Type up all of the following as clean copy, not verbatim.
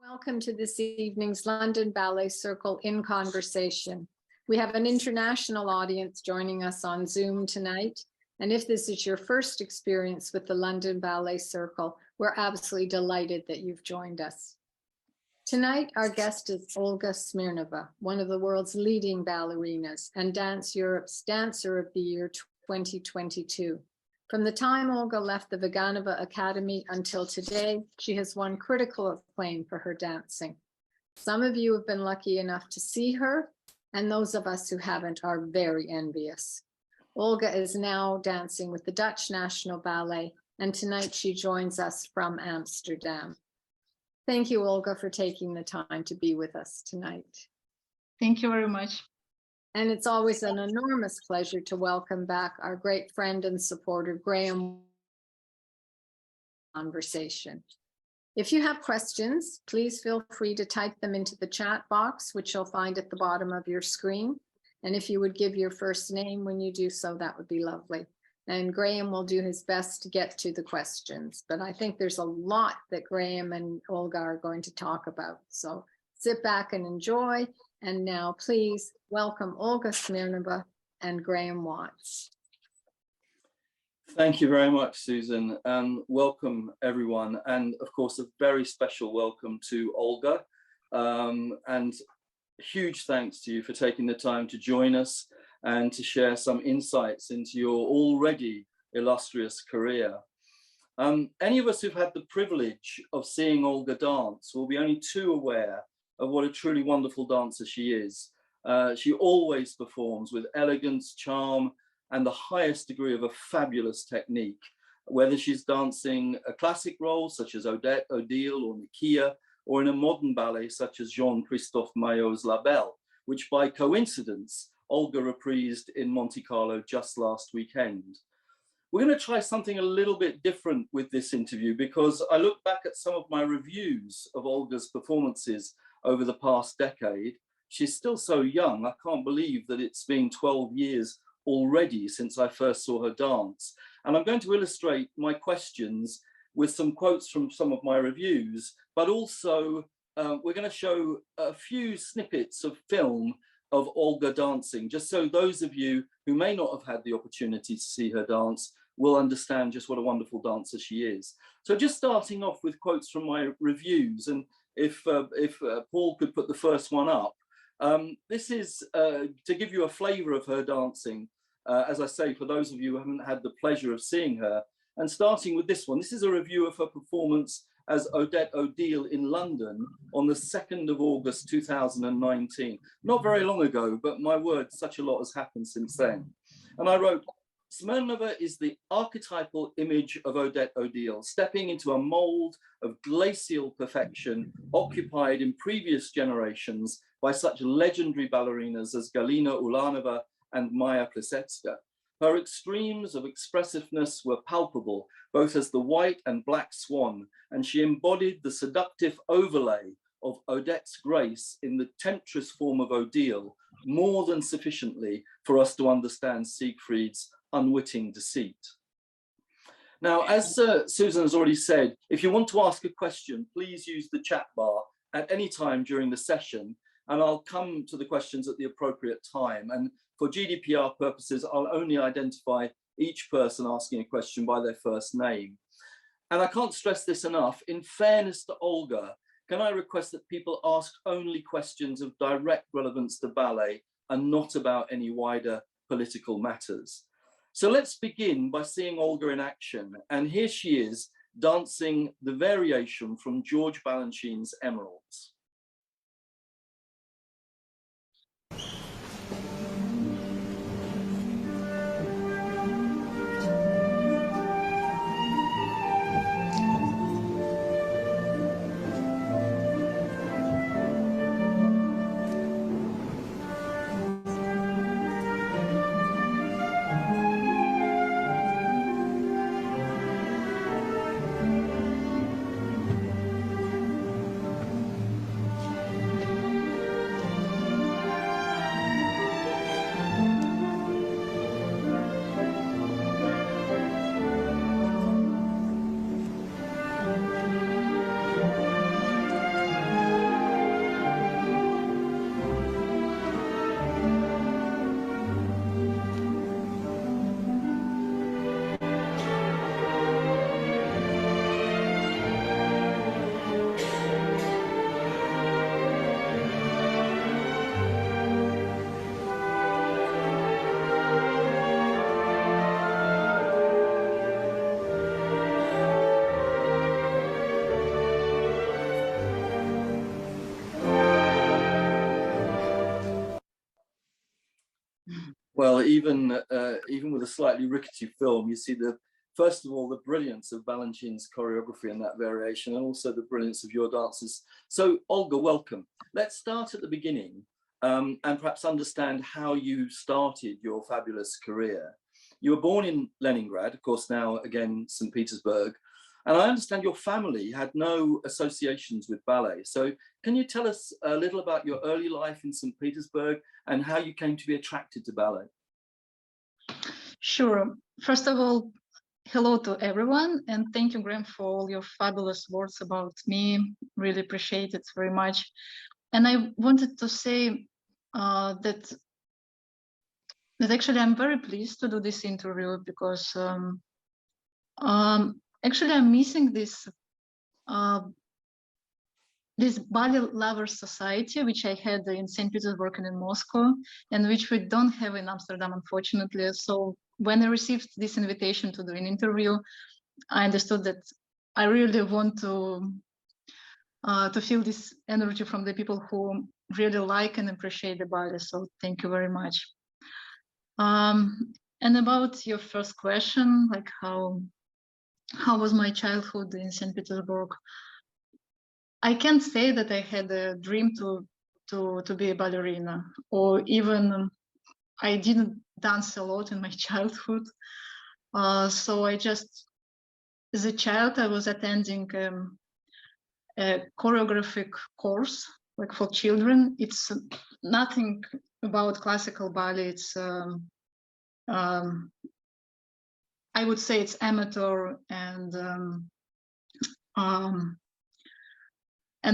Welcome to this evening's London Ballet Circle in Conversation. We have an international audience joining us on Zoom tonight. And if this is your first experience with the London Ballet Circle, we're absolutely delighted that you've joined us. Tonight, our guest is Olga Smirnova, one of the world's leading ballerinas and Dance Europe's Dancer of the Year 2022. From the time Olga left the Vaganova Academy until today, she has won critical acclaim for her dancing. Some of you have been lucky enough to see her, and those of us who haven't are very envious. Olga is now dancing with the Dutch National Ballet, and tonight she joins us from Amsterdam. Thank you, Olga, for taking the time to be with us tonight. Thank you very much. And it's always an enormous pleasure to welcome back our great friend and supporter, Graham. Conversation. If you have questions, please feel free to type them into the chat box, which you'll find at the bottom of your screen. And if you would give your first name when you do so, that would be lovely. And Graham will do his best to get to the questions. But I think there's a lot that Graham and Olga are going to talk about. So sit back and enjoy. And now please welcome Olga Smirnova and Graham Watts. Thank you very much, Susan, and welcome everyone. And of course, a very special welcome to Olga. And huge thanks to you for taking the time to join us and to share some insights into your already illustrious career. Any of us who've had the privilege of seeing Olga dance will be only too aware of what a truly wonderful dancer she is. She always performs with elegance, charm, and the highest degree of a fabulous technique, whether she's dancing a classic role such as Odette, Odile, or Nikia, or in a modern ballet such as Jean-Christophe Maillot's LaBelle, which by coincidence, Olga reprised in Monte Carlo just last weekend. We're going to try something a little bit different with this interview because I look back at some of my reviews of Olga's performances over the past decade. She's still so young. I can't believe that it's been 12 years already since I first saw her dance. And I'm going to illustrate my questions with some quotes from some of my reviews, but also we're going to show a few snippets of film of Olga dancing, just so those of you who may not have had the opportunity to see her dance will understand just what a wonderful dancer she is. So just starting off with quotes from my reviews, and if Paul could put the first one up. This is to give you a flavor of her dancing, as I say, for those of you who haven't had the pleasure of seeing her. And starting with this one, this is a review of her performance as Odette Odile in London on the 2nd of August 2019. Not very long ago, but my word, such a lot has happened since then. And I wrote, Smirnova is the archetypal image of Odette Odile, stepping into a mold of glacial perfection occupied in previous generations by such legendary ballerinas as Galina Ulanova and Maya Plisetska. Her extremes of expressiveness were palpable, both as the white and black swan, and she embodied the seductive overlay of Odette's grace in the temptress form of Odile, more than sufficiently for us to understand Siegfried's unwitting deceit. Now, as Susan has already said, if you want to ask a question, please use the chat bar at any time during the session, and I'll come to the questions at the appropriate time. And for GDPR purposes, I'll only identify each person asking a question by their first name. And I can't stress this enough, in fairness to Olga, can I request that people ask only questions of direct relevance to ballet and not about any wider political matters? So let's begin by seeing Olga in action. And here she is dancing the variation from George Balanchine's Emeralds. Well, even with a slightly rickety film, you see first of all, the brilliance of Valentin's choreography and that variation, and also the brilliance of your dances. So, Olga, welcome. Let's start at the beginning and perhaps understand how you started your fabulous career. You were born in Leningrad, of course, now again, St Petersburg. And I understand your family had no associations with ballet. So can you tell us a little about your early life in St Petersburg and how you came to be attracted to ballet? Sure. First of all, hello to everyone, and thank you, Graham, for all your fabulous words about me. Really appreciate it very much. And I wanted to say that actually I'm very pleased to do this interview because actually I'm missing this ballet lovers society, which I had in St. Petersburg and in Moscow, and which we don't have in Amsterdam, unfortunately. So when I received this invitation to do an interview, I understood that I really want to feel this energy from the people who really like and appreciate the ballet. So thank you very much. And about your first question, like how was my childhood in St. Petersburg? I can't say that I had a dream to be a ballerina, or even I didn't dance a lot in my childhood. So I just, as a child, I was attending a choreographic course, like for children. It's nothing about classical ballet. It's I would say it's amateur, and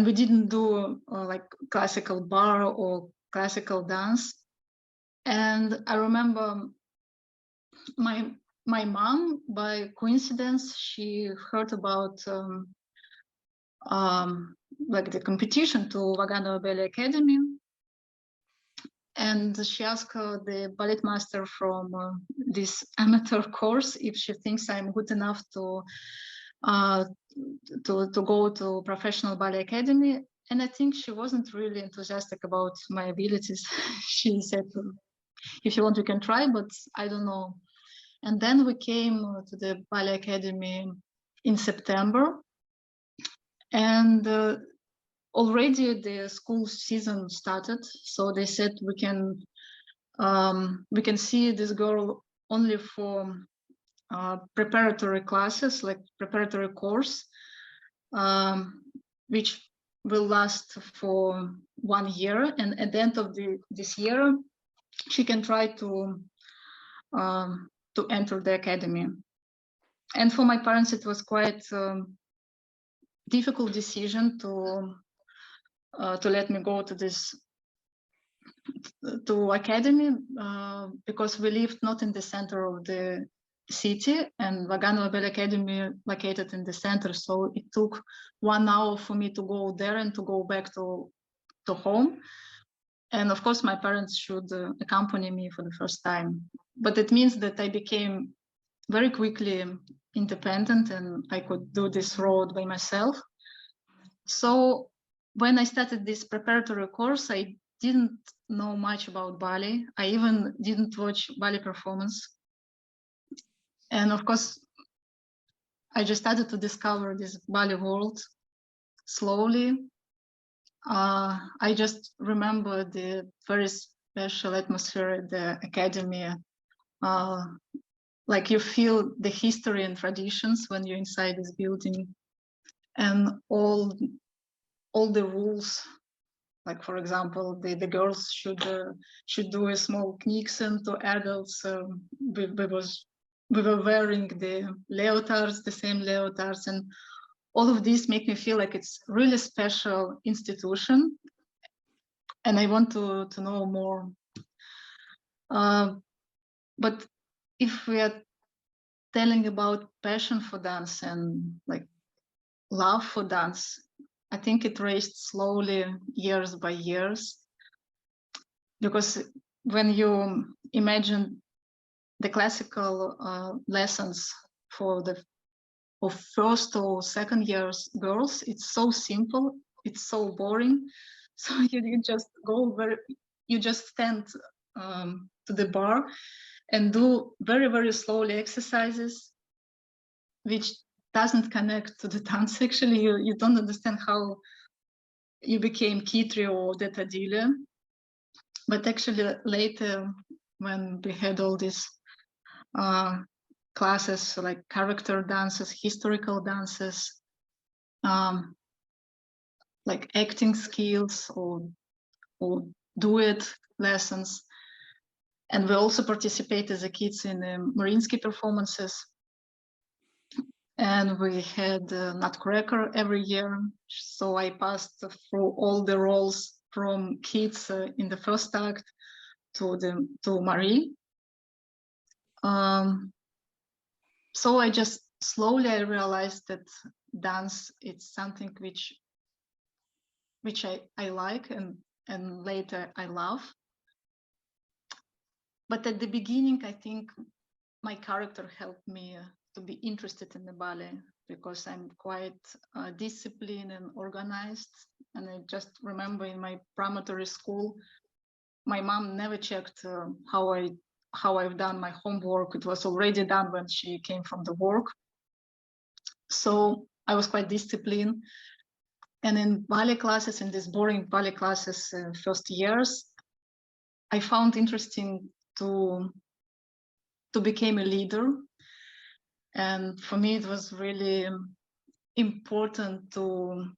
we didn't do like classical bar or classical dance. And I remember my mom, by coincidence, she heard about like the competition to Vaganova Ballet Academy, and she asked the ballet master from this amateur course if she thinks I'm good enough to go to professional ballet academy. And I think she wasn't really enthusiastic about my abilities. She said, if you want, you can try, but I don't know. And then we came to the ballet academy in September, and already the school season started. So they said we can see this girl only for preparatory classes, like preparatory course, which will last for 1 year. And at the end of this year, she can try to enter the academy. And for my parents, it was quite difficult decision to let me go to this academy because we lived not in the center of the city, and Vaganova Ballet Academy located in the center. So it took 1 hour for me to go there and to go back to home. And of course, my parents should accompany me for the first time. But it means that I became very quickly independent and I could do this road by myself. So when I started this preparatory course, I didn't know much about ballet. I even didn't watch ballet performance. And of course, I just started to discover this ballet world slowly. I just remember the very special atmosphere at the academy. Like you feel the history and traditions when you're inside this building, and all the rules. Like, for example, the girls should do a small knicksen to adults. We were wearing the leotards, the same leotards, and all of this make me feel like it's really special institution, and I want to know more. But if we are telling about passion for dance and like love for dance, I think it raised slowly, years by years, because when you imagine the classical lessons for the first or second years girls, it's so simple, it's so boring. So you just go where you just stand to the bar and do very, very slowly exercises, which doesn't connect to the dance. Actually, you don't understand how you became Kitri or Detadile. But actually later, when we had all these classes like character dances, historical dances, like acting skills or duet lessons. And we also participate as a kids in Mariinsky performances. And we had Nutcracker every year. So I passed through all the roles from kids in the first act to Marie. So I just slowly I realized that dance it's something which I like and later I love. But at the beginning, I think my character helped me to be interested in the ballet because I'm quite disciplined and organized. And I just remember in my primary school, my mom never checked how I've done my homework. It was already done when she came from the work. So I was quite disciplined. And in ballet classes, in these boring ballet classes, first years, I found interesting to become a leader. And for me, it was really important to,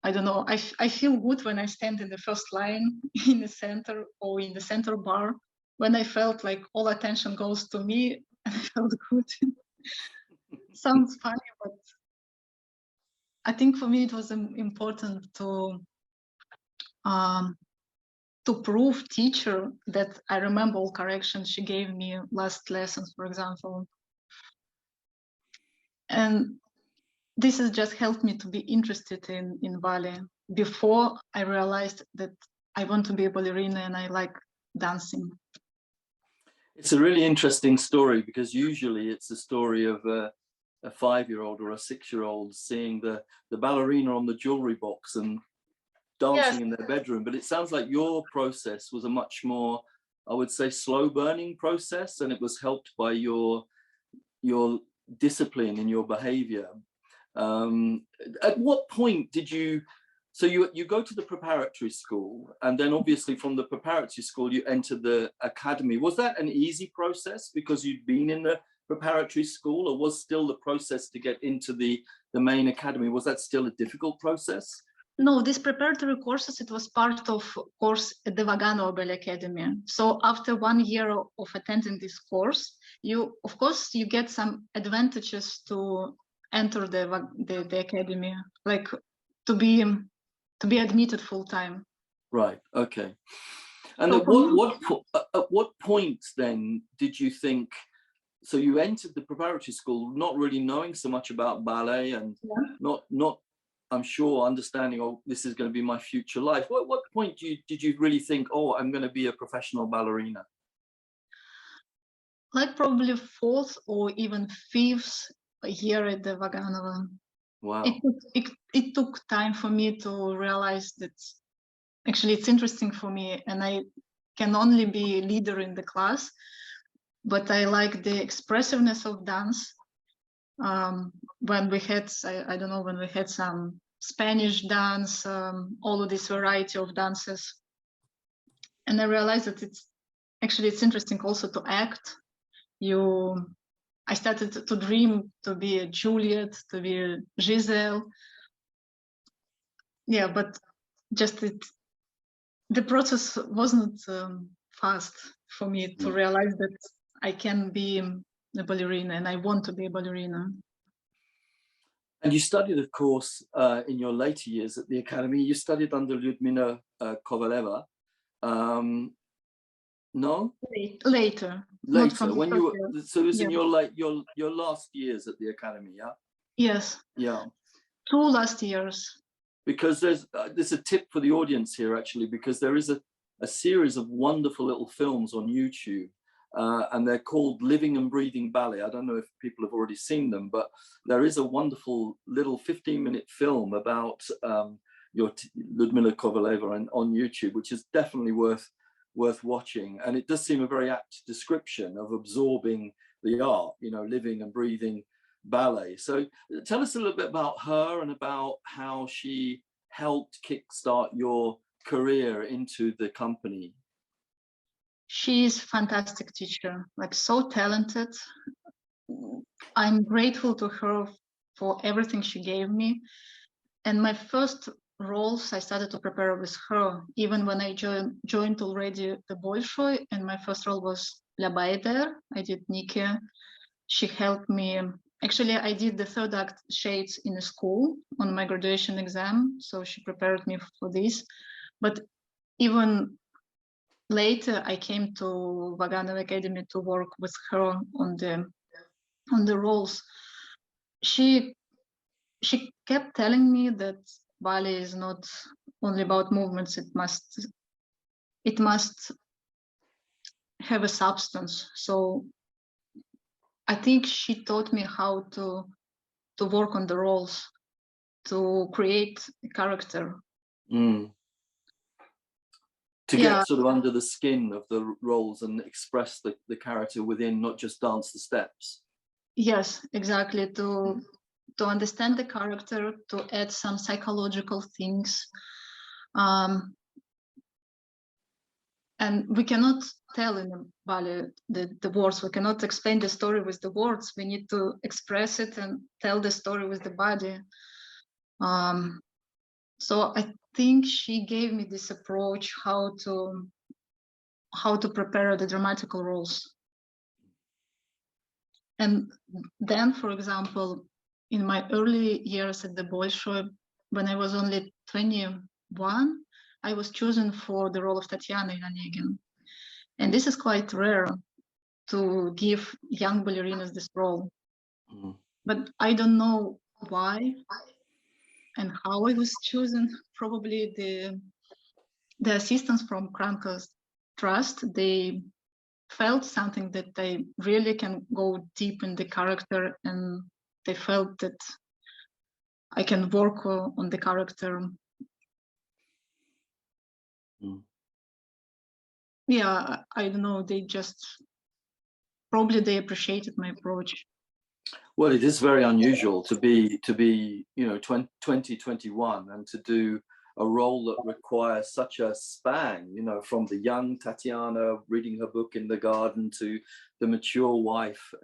I don't know, I feel good when I stand in the first line in the center or in the center bar, when I felt like all attention goes to me and I felt good. Sounds funny, but I think for me it was important to prove teacher that I remember all corrections she gave me last lessons, for example. And this has just helped me to be interested in ballet. Before I realized that I want to be a ballerina and I like dancing. It's a really interesting story because usually it's a story of a 5-year-old or a 6-year-old seeing the ballerina on the jewelry box and dancing in their bedroom. But it sounds like your process was a much more, I would say, slow burning process, and it was helped by your discipline in your behavior. At what point did you, so you go to the preparatory school, and then obviously from the preparatory school you enter the academy. Was that an easy process because you'd been in the preparatory school, or was still the process to get into the main academy, was that still a difficult process? No, these preparatory courses, it was part of course at the Vaganova Ballet Academy. So after 1 year of attending this course, you, of course, you get some advantages to enter the academy, like to be admitted full time. Right. Okay. And So at what point then did you think? So you entered the preparatory school not really knowing so much about ballet and not I'm sure understanding, oh, this is going to be my future life. What point did you really think, oh, I'm going to be a professional ballerina? Like probably 4th or even 5th year at the Vaganova. Wow. It took time for me to realize that actually it's interesting for me and I can only be a leader in the class, but I like the expressiveness of dance. When we had, I don't know, when we had some Spanish dance, all of this variety of dances. And I realized that it's interesting also to act. I started to dream to be a Juliet, to be a Giselle. Yeah, but just the process wasn't fast for me to realize that I can be a ballerina and I want to be a ballerina. And you studied, of course, in your later years at the academy, you studied under Lyudmila Kovaleva. No? Later. When you were, so it was in your last years at the academy, yeah? Yes. Yeah. 2 last years. Because there's a tip for the audience here, actually, because there is a series of wonderful little films on YouTube, and they're called Living and Breathing Ballet. I don't know if people have already seen them, but there is a wonderful little 15-minute film about your Lyudmila Kovaleva on YouTube, which is definitely worth worth watching. And it does seem a very apt description of absorbing the art, you know, living and breathing ballet. So tell us a little bit about her and about how she helped kickstart your career into the company. She's a fantastic teacher, like so talented. I'm grateful to her for everything she gave me. And my first roles I started to prepare with her, even when I joined already the Bolshoi, and my first role was LaBelle there. I did Nikki. She helped me. Actually, I did the third act shades in a school on my graduation exam, so she prepared me for this. But even later, I came to Vaganova Academy to work with her on the roles. She kept telling me that ballet is not only about movements, it must have a substance. So I think she taught me how to work on the roles, to create a character. To get sort of under the skin of the roles and express the character within, not just dance the steps. Yes, exactly. To understand the character, to add some psychological things. And we cannot tell in a ballet the words. We cannot explain the story with the words. We need to express it and tell the story with the body. So I think she gave me this approach how to prepare the dramatical roles. And then, for example, in my early years at the Bolshoi, when I was only 21, I was chosen for the role of Tatiana in Onegin. And this is quite rare to give young ballerinas this role. But I don't know why and how I was chosen. Probably the assistants from Kranka's Trust, they felt something that they really can go deep in the character, and they felt that I can work on the character. Yeah, I don't know, they appreciated my approach. Well, it is very unusual to be you know 2021 and to do a role that requires such a span, you know, from the young Tatiana reading her book in the garden to the mature wife.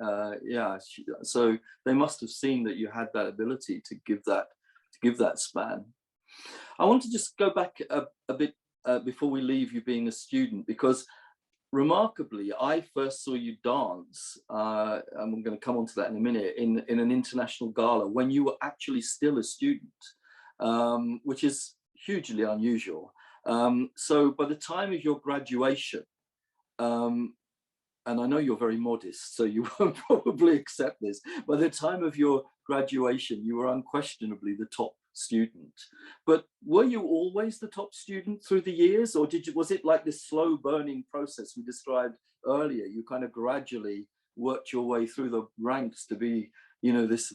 So they must have seen that you had that ability to give that span. I want to just go back a bit before we leave you being a student, because remarkably, I first saw you dance, and I'm going to come on to that in a minute, in an international gala when you were actually still a student, which is hugely unusual. So by the time of your graduation, and I know you're very modest, so you won't probably accept this, by the time of your graduation, you were unquestionably the top student. But were you always the top student through the years, or was it like this slow burning process we described earlier? You kind of gradually worked your way through the ranks to be, you know, this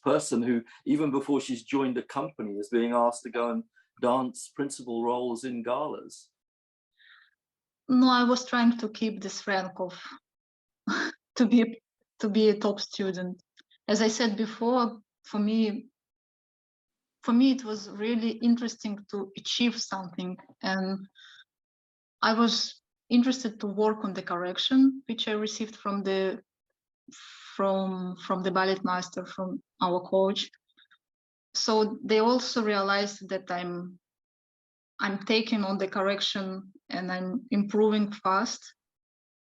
person who, even before she's joined a company, is being asked to go and dance principal roles in galas. No, I was trying to keep this rank of to be a top student. As I said before, for me it was really interesting to achieve something, and I was interested to work on the correction which I received from the ballet master, from our coach. So they also realized that I'm taking on the correction and I'm improving fast,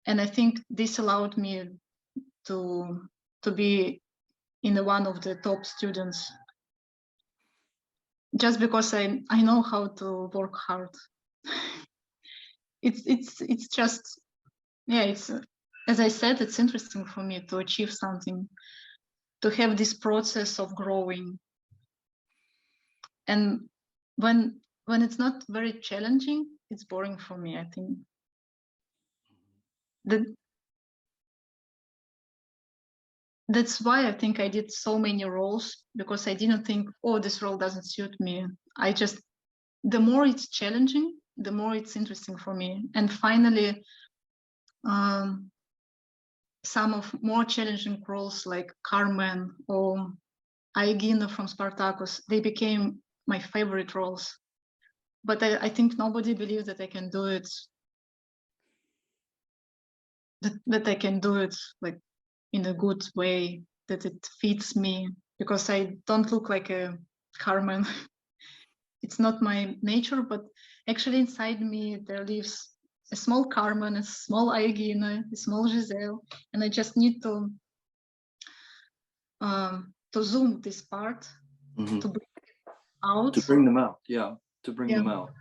and I think this allowed me to be in one of the top students, just because I know how to work hard. It's just, yeah, it's, as I said, it's interesting for me to achieve something, to have this process of growing. And when it's not very challenging, it's boring for me, I think. That's why I think I did so many roles, because I didn't think, oh, this role doesn't suit me. The more it's challenging, the more it's interesting for me. And finally, some of more challenging roles like Carmen or Aegina from Spartacus, they became my favorite roles. But I think nobody believed that I can do it. That I can do it like in a good way, that it fits me, because I don't look like a Carmen. It's not my nature, but actually inside me there lives a small Carmen, a small Aegina, a small Giselle, and I just need to zoom this part to bring it out. To bring them out, yeah, to bring Yeah. them out.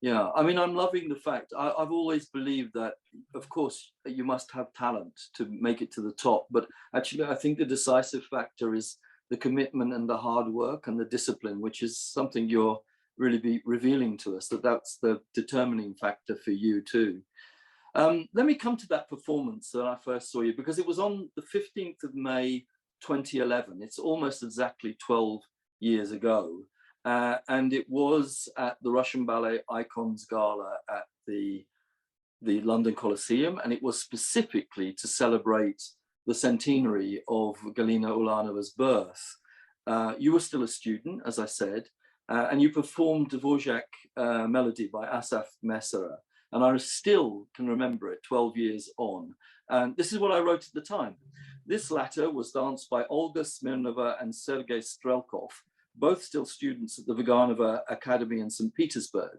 Yeah, I mean, I'm loving the fact, I've always believed that, of course, you must have talent to make it to the top, but actually I think the decisive factor is the commitment and the hard work and the discipline, which is something you're really be revealing to us, that that's the determining factor for you too. Let me come to that performance that I first saw you, because it was on the 15th of May, 2011. It's almost exactly 12 years ago. And it was at the Russian Ballet Icons Gala at the London Coliseum, and it was specifically to celebrate the centenary of Galina Ulanova's birth. You were still a student, as I said, and you performed Dvorak Melody by Asaf Messera, and I still can remember it 12 years on. And this is what I wrote at the time. This latter was danced by Olga Smirnova and Sergei Strelkov, both still students at the Vaganova Academy in St Petersburg.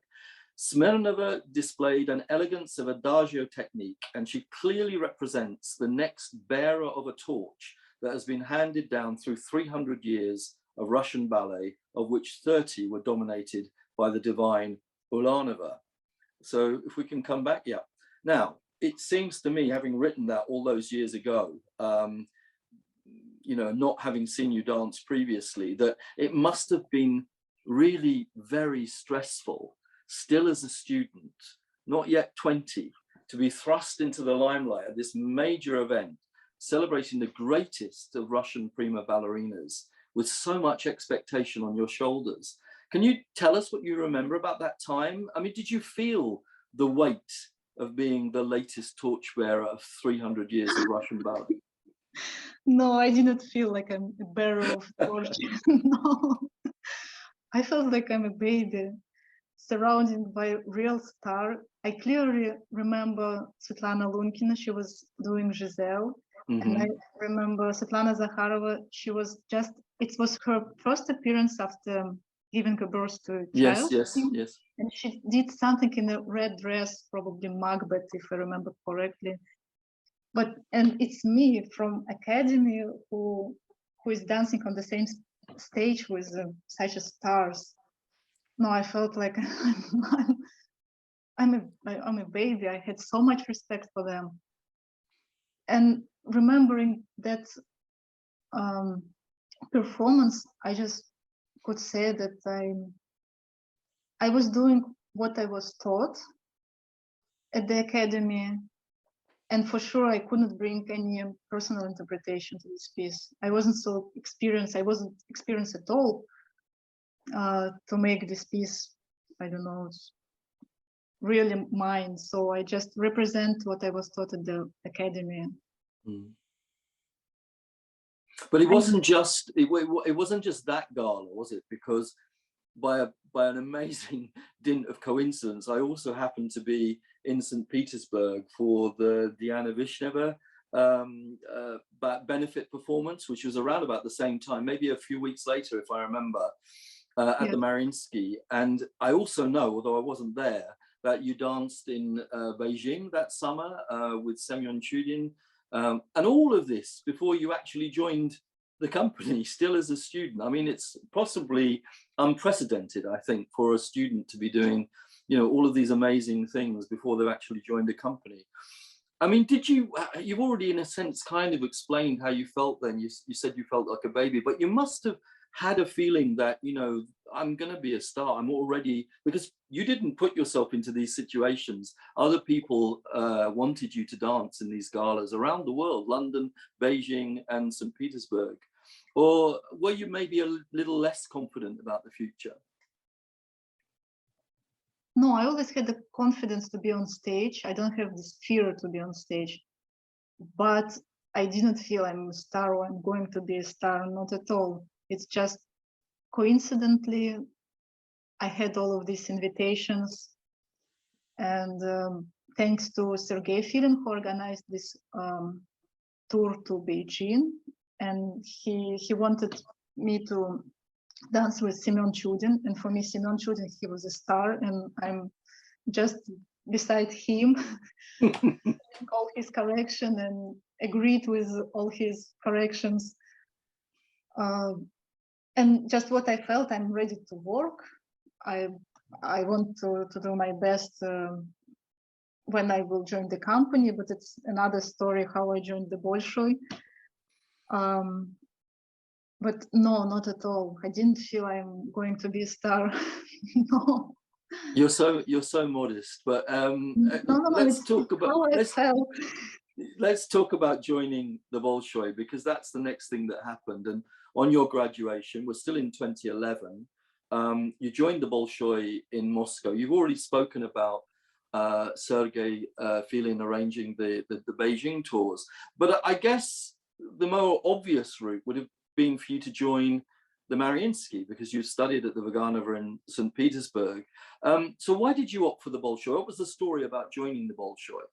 Smirnova displayed an elegance of adagio technique, and she clearly represents the next bearer of a torch that has been handed down through 300 years of Russian ballet, of which 30 were dominated by the divine Ulanova. So if we can come back, yeah. Now, it seems to me, having written that all those years ago, you know, not having seen you dance previously, that it must have been really very stressful, still as a student, not yet 20, to be thrust into the limelight at this major event, celebrating the greatest of Russian prima ballerinas with so much expectation on your shoulders. Can you tell us what you remember about that time? I mean, did you feel the weight of being the latest torchbearer of 300 years of Russian ballet? No, I didn't feel like I'm a bearer of torch. No, I felt like I'm a baby surrounded by real star. I clearly remember Svetlana Lunkina, she was doing Giselle. And I remember Svetlana Zakharova, she was just, it was her first appearance after giving a birth to a child. Yes. And she did something in a red dress, probably Macbeth, if I remember correctly. And it's me from Academy who is dancing on the same stage with such a stars. No, I felt like I'm a baby. I had so much respect for them. And remembering that performance, I just could say that I was doing what I was taught at the Academy. And for sure, I couldn't bring any personal interpretation to this piece. I wasn't so experienced. I wasn't experienced at all to make this piece, I don't know, really mine. So I just represent what I was taught at the Academy. But it wasn't just it wasn't just that gala, was it? Because by an amazing dint of coincidence, I also happened to be in St Petersburg for the Diana Vishneva benefit performance, which was around about the same time, maybe a few weeks later, if I remember, at the Mariinsky. And I also know, although I wasn't there, that you danced in Beijing that summer with Semyon Chudin, and all of this before you actually joined the company, still as a student. I mean, it's possibly unprecedented, I think, for a student to be doing, you know, all of these amazing things before they've actually joined a company. I mean, you've already in a sense kind of explained how you felt then. You said you felt like a baby, but you must have had a feeling that, you know, I'm going to be a star. I'm already, because you didn't put yourself into these situations. Other people wanted you to dance in these galas around the world, London, Beijing, and St. Petersburg. Or were you maybe a little less confident about the future? No, I always had the confidence to be on stage. I don't have this fear to be on stage, but I didn't feel I'm a star or I'm going to be a star, not at all. It's just coincidentally, I had all of these invitations, and thanks to Sergei Filin, who organized this tour to Beijing, and he wanted me to dance with Semyon Chudin, and for me, Semyon Chudin, he was a star, and I'm just beside him, all his correction and agreed with all his corrections. And just what I felt, I'm ready to work. I want to do my best when I will join the company, but it's another story how I joined the Bolshoi. But no, not at all. I didn't feel I'm going to be a star. No. You're so modest, but let's talk about let's talk about joining the Bolshoi, because that's the next thing that happened. And on your graduation, we're still in 2011. You joined the Bolshoi in Moscow. You've already spoken about Sergei Filin arranging the Beijing tours, but I guess the more obvious route would have been for you to join the Mariinsky, because you studied at the Vaganova in St Petersburg. So why did you opt for the Bolshoi? What was the story about joining the Bolshoi?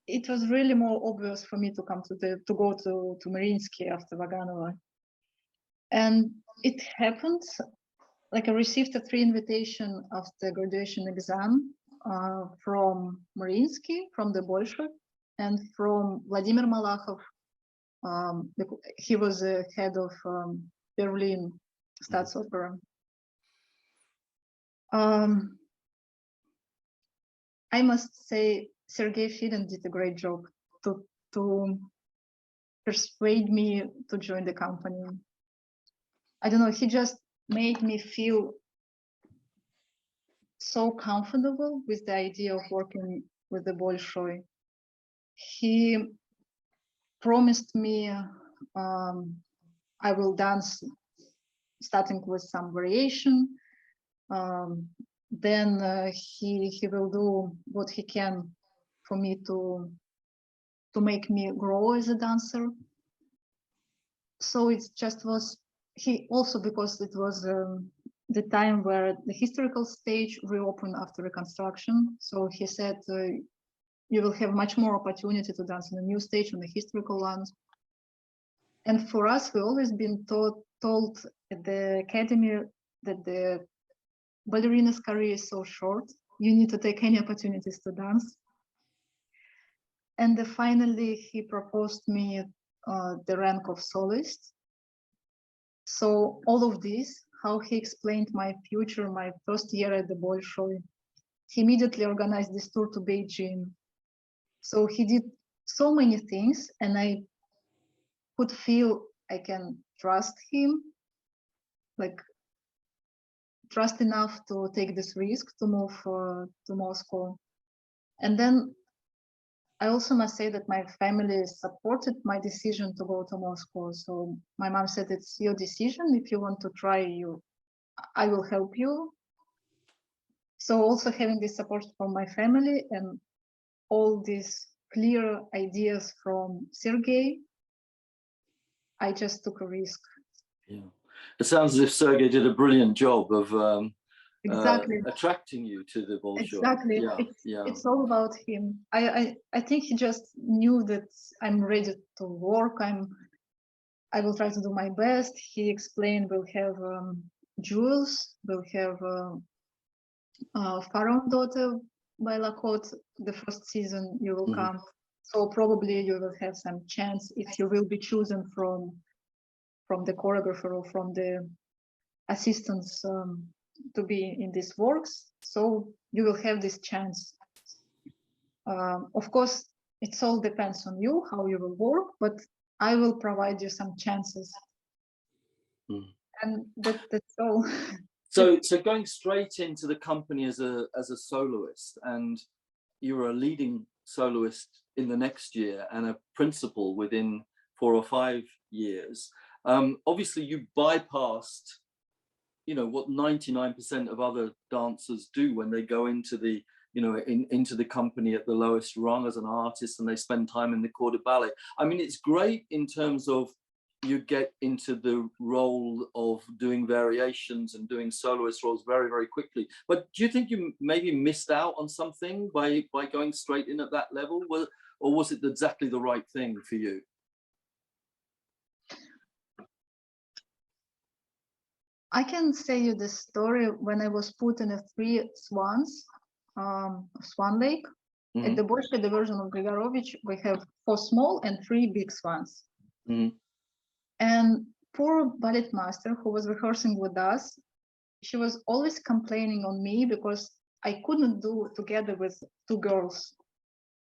It was really more obvious for me to come to go to Mariinsky after Vaganova, and it happened. Like I received 3 invitations after graduation exam from Mariinsky, from the Bolshoi, and from Vladimir Malakhov. He was the head of Berlin Staatsopera. I must say Sergei Filin did a great job to persuade me to join the company. I don't know, he just made me feel so comfortable with the idea of working with the Bolshoi. He promised me I will dance starting with some variation. Then he will do what he can for me to make me grow as a dancer. So it just was, he also, because it was the time where the historical stage reopened after reconstruction. So he said, you will have much more opportunity to dance on a new stage, on the historical ones. And for us, we always been told at the academy that the ballerina's career is so short, you need to take any opportunities to dance. And finally, he proposed me the rank of soloist. So all of this, how he explained my future, my first year at the Bolshoi, he immediately organized this tour to Beijing. So he did so many things, and I could feel I can trust him, like trust enough to take this risk to move to Moscow. And then I also must say that my family supported my decision to go to Moscow. So my mom said, it's your decision. If you want to try, I will help you. So also having this support from my family and all these clear ideas from Sergei, I just took a risk. Yeah, it sounds as if Sergei did a brilliant job of exactly attracting you to the Bolshoi. Exactly, it's all about him. I think he just knew that I'm ready to work. I will try to do my best. He explained we'll have Jules, we'll have Pharaoh daughter by Lacote. The first season you will come, so probably you will have some chance if you will be chosen from the choreographer or from the assistants to be in these works. So you will have this chance. Of course, it all depends on you how you will work, but I will provide you some chances. And that's all. So going straight into the company as a soloist, and you were a leading soloist in the next year and a principal within 4 or 5 years. Obviously, you bypassed you know, what 99% of other dancers do when they go into the, you know, into the company at the lowest rung as an artist, and they spend time in the corps de ballet. I mean, it's great in terms of you get into the role of doing variations and doing soloist roles very, very quickly. But do you think you maybe missed out on something by going straight in at that level? Or was it exactly the right thing for you? I can say you the story when I was put in a 3 swans, Swan Lake. Mm-hmm. At the Bolshoi division of Grigorovich, we have 4 small and 3 big swans. Mm-hmm. And poor ballet master who was rehearsing with us, she was always complaining on me because I couldn't do together with 2 girls.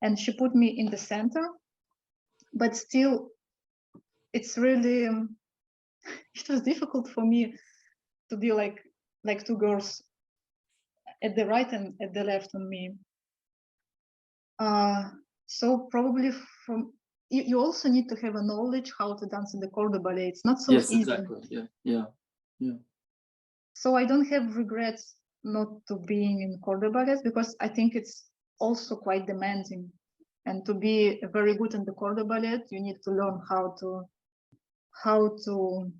And she put me in the center, but still, it's really, it was difficult for me to be like 2 girls at the right and at the left on me. So probably from you also need to have a knowledge how to dance in the corps de ballet. It's not so easy. Yes, exactly. Yeah. So I don't have regrets not to being in corps de ballet because I think it's also quite demanding. And to be very good in the corps de ballet, you need to learn how to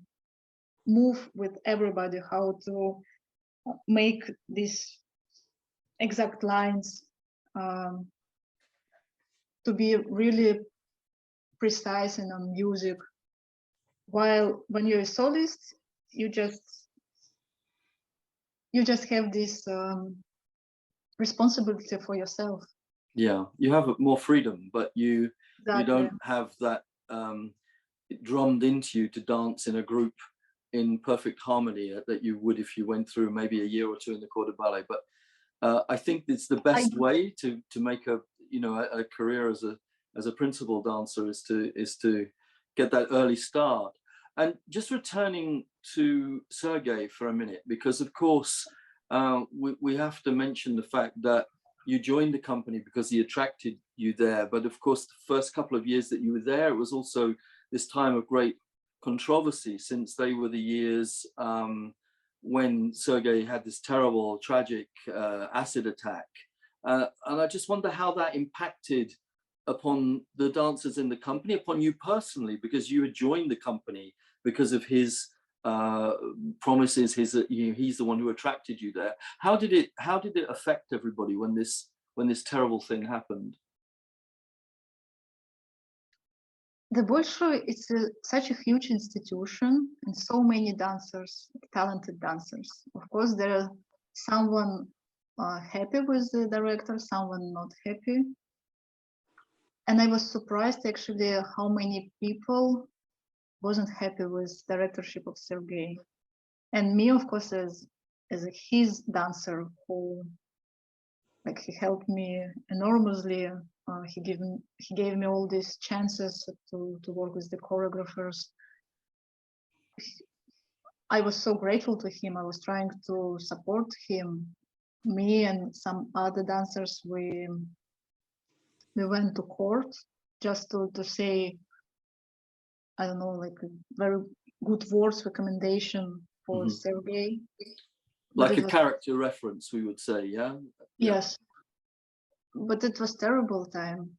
move with everybody, how to make these exact lines, to be really precise in on music. While when you're a soloist, you just have this responsibility for yourself. Yeah, you have more freedom, but you don't have that drummed into you to dance in a group in perfect harmony that you would if you went through maybe a year or 2 in the corps de ballet. But I think it's the best way to make a career as a principal dancer is to get that early start. And just returning to Sergei for a minute, because of course we have to mention the fact that you joined the company because he attracted you there. But of course, the first couple of years that you were there, it was also this time of great controversy, since they were the years when Sergei had this terrible, tragic acid attack. And I just wonder how that impacted upon the dancers in the company, upon you personally, because you had joined the company because of his promises. He's the one who attracted you there. How did it affect everybody when this terrible thing happened? The Bolshoi is such a huge institution and so many dancers, talented dancers. Of course, there are someone happy with the director, someone not happy. And I was surprised actually how many people wasn't happy with directorship of Sergei. And me, of course, as his dancer, who he helped me enormously. He gave me all these chances to work with the choreographers. I was so grateful to him. I was trying to support him. Me and some other dancers, we went to court just to say, I don't know, very good words, recommendation for Sergei. Like a character reference, we would say, yeah? Yes. But it was terrible time.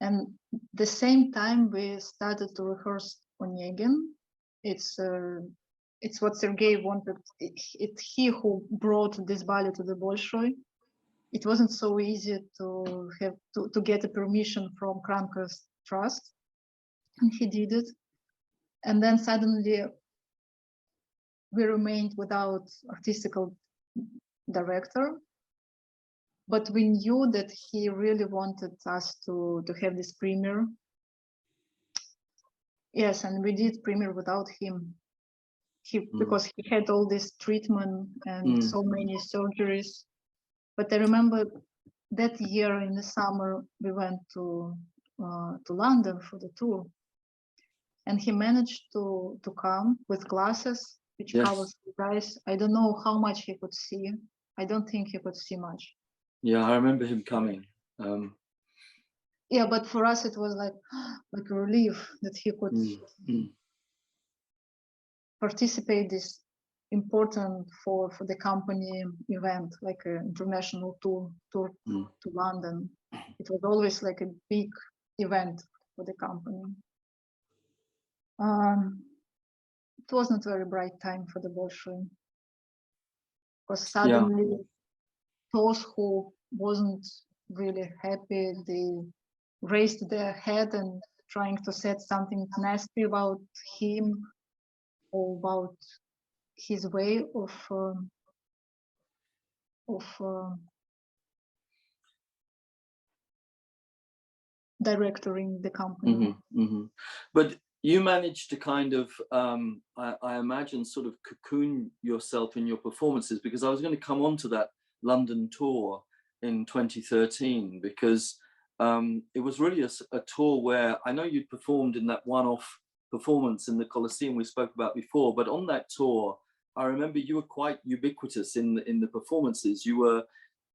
And the same time we started to rehearse Onegin. It's what Sergei wanted. It's he who brought this ballet to the Bolshoi. It wasn't so easy to have to get a permission from Kranko's trust, and he did it. And then suddenly we remained without artistical director. But we knew that he really wanted us to have this premiere. Yes, and we did premiere without him. Because he had all this treatment and so many surgeries. But I remember that year in the summer we went to London for the tour, and he managed to come with glasses which covers his eyes. I don't know how much he could see. I don't think he could see much. Yeah, I remember him coming. Yeah, but for us it was like a relief that he could participate this important for the company event, like an international tour to London. It was always like a big event for the company. It wasn't a very bright time for the Bolshoi, because suddenly those who wasn't really happy, they raised their head and trying to say something nasty about him or about his way of directing the company. But you managed to kind of, I imagine, sort of cocoon yourself in your performances, because I was going to come on to that London tour in 2013, because it was really a tour where I know you'd performed in that one-off performance in the Colosseum we spoke about before, but on that tour, I remember you were quite ubiquitous in the performances. You were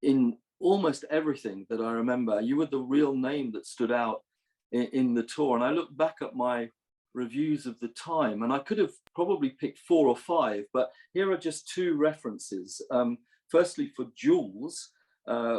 in almost everything that I remember. You were the real name that stood out in the tour. And I look back at my reviews of the time, and I could have probably picked 4 or 5, but here are just 2 references. Firstly, for Jules,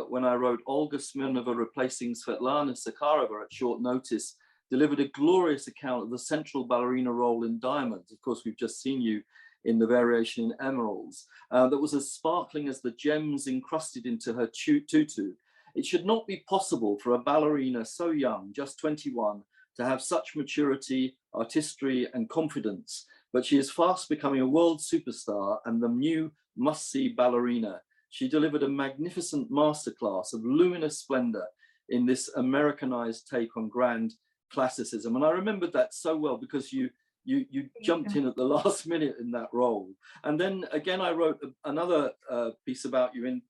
when I wrote Olga Smirnova replacing Svetlana Sakharova at short notice, delivered a glorious account of the central ballerina role in Diamonds. Of course, we've just seen you in the variation in Emeralds, that was as sparkling as the gems encrusted into her tutu. It should not be possible for a ballerina so young, just 21, to have such maturity, artistry, and confidence, but she is fast becoming a world superstar and the new must-see ballerina. She delivered a magnificent masterclass of luminous splendor in this Americanized take on grand classicism. And I remembered that so well because you jumped in at the last minute in that role. And then again, I wrote another piece about you in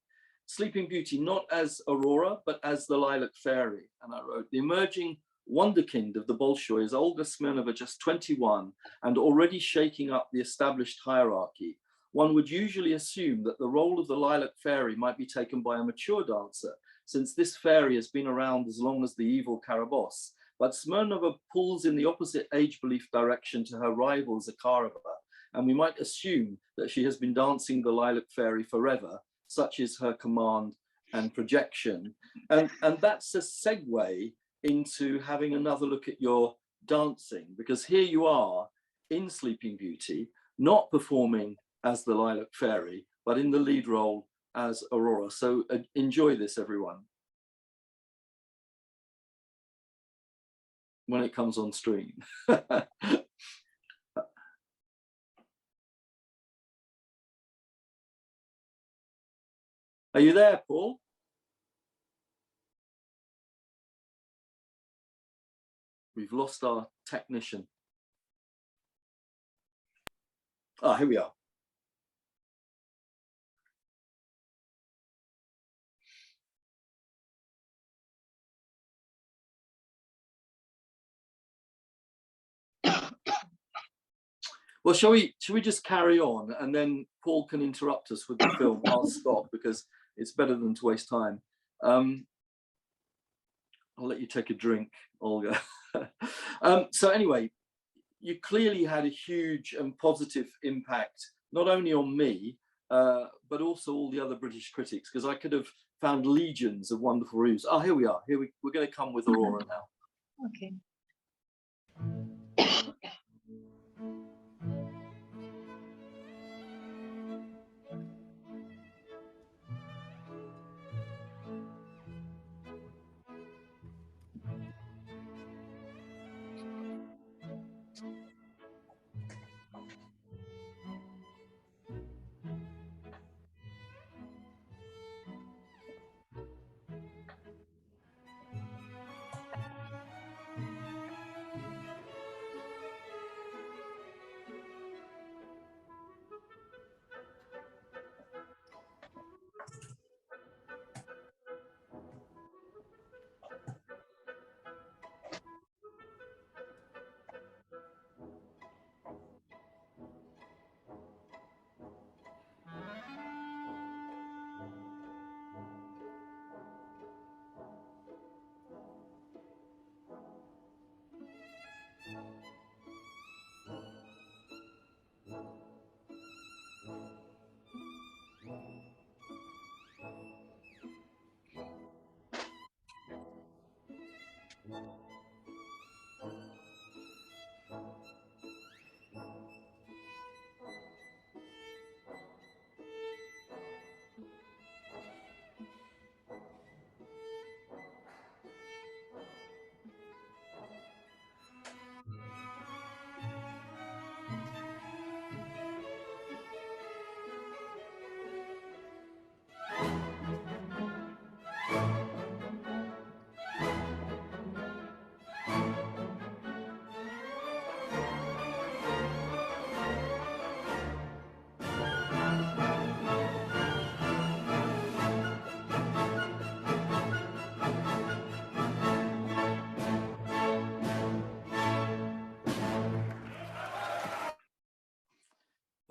Sleeping Beauty, not as Aurora, but as the Lilac Fairy. And I wrote, the emerging wonderkind of the Bolshoi is Olga Smirnova, just 21, and already shaking up the established hierarchy. One would usually assume that the role of the Lilac Fairy might be taken by a mature dancer, since this fairy has been around as long as the evil Karabos. But Smirnova pulls in the opposite age belief direction to her rival Zakharova, and we might assume that she has been dancing the Lilac Fairy forever, such is her command and projection. And that's a segue into having another look at your dancing, because here you are in Sleeping Beauty, not performing as the Lilac Fairy, but in the lead role as Aurora. So enjoy this, everyone, when it comes on screen. Are you there, Paul? We've lost our technician. Ah, here we are. Well, shall we just carry on, and then Paul can interrupt us with the film. I'll stop because it's better than to waste time. I'll let you take a drink, Olga. So anyway, you clearly had a huge and positive impact, not only on me, but also all the other British critics, because I could have found legions of wonderful reviews. Oh, here we are. We're going to come with Aurora now. Okay.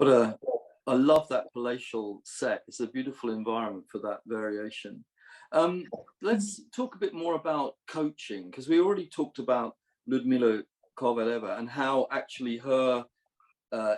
But I love that palatial set. It's a beautiful environment for that variation. Let's talk a bit more about coaching, because we already talked about Ludmila Kovaleva and how actually her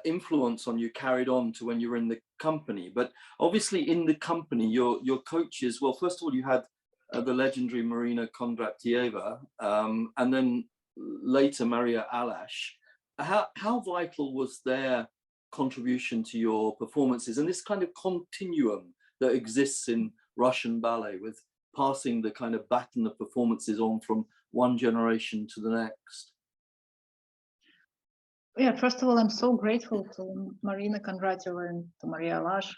influence on you carried on to when you were in the company. But obviously in the company, your coaches, well, first of all, you had the legendary Marina Kondratieva, and then later Maria Alash. How vital was their contribution to your performances and this kind of continuum that exists in Russian ballet, with passing the kind of baton of performances on from one generation to the next? Yeah, first of all, I'm so grateful to Marina Kondratieva and to Maria Alash,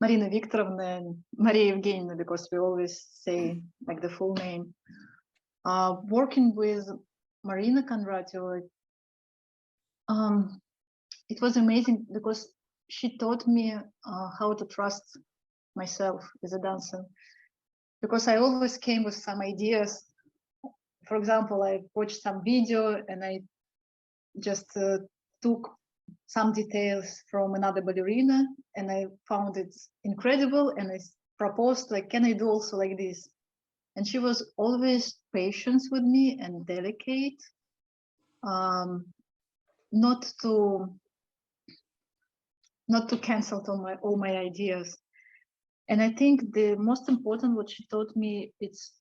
Marina Viktorovna and Maria Evgenievna, because we always say like the full name. Working with Marina Kondratieva, it was amazing because she taught me how to trust myself as a dancer. Because I always came with some ideas. For example, I watched some video and I just took some details from another ballerina and I found it incredible, and I proposed, like, can I do also like this? And she was always patient with me and delicate, not to cancel all my ideas. And I think the most important what she taught me is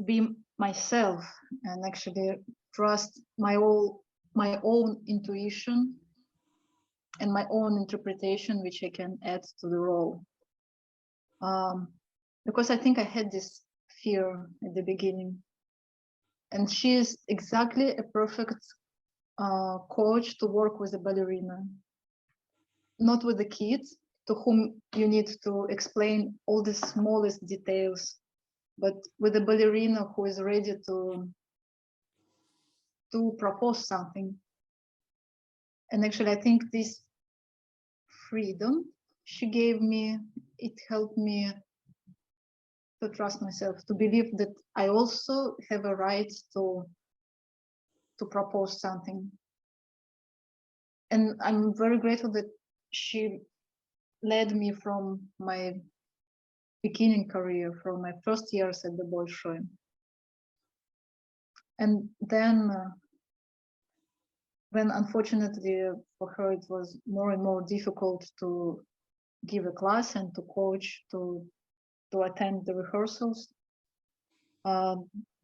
be myself and actually trust my own intuition and my own interpretation, which I can add to the role. Because I think I had this fear at the beginning. And she is exactly a perfect coach to work with a ballerina, not with the kids to whom you need to explain all the smallest details, but with a ballerina who is ready to propose something. And actually, I think this freedom she gave me, it helped me to trust myself, to believe that I also have a right to propose something. And I'm very grateful that she led me from my beginning career, from my first years at the Bolshoi. And then when unfortunately for her it was more and more difficult to give a class and to coach, to attend the rehearsals,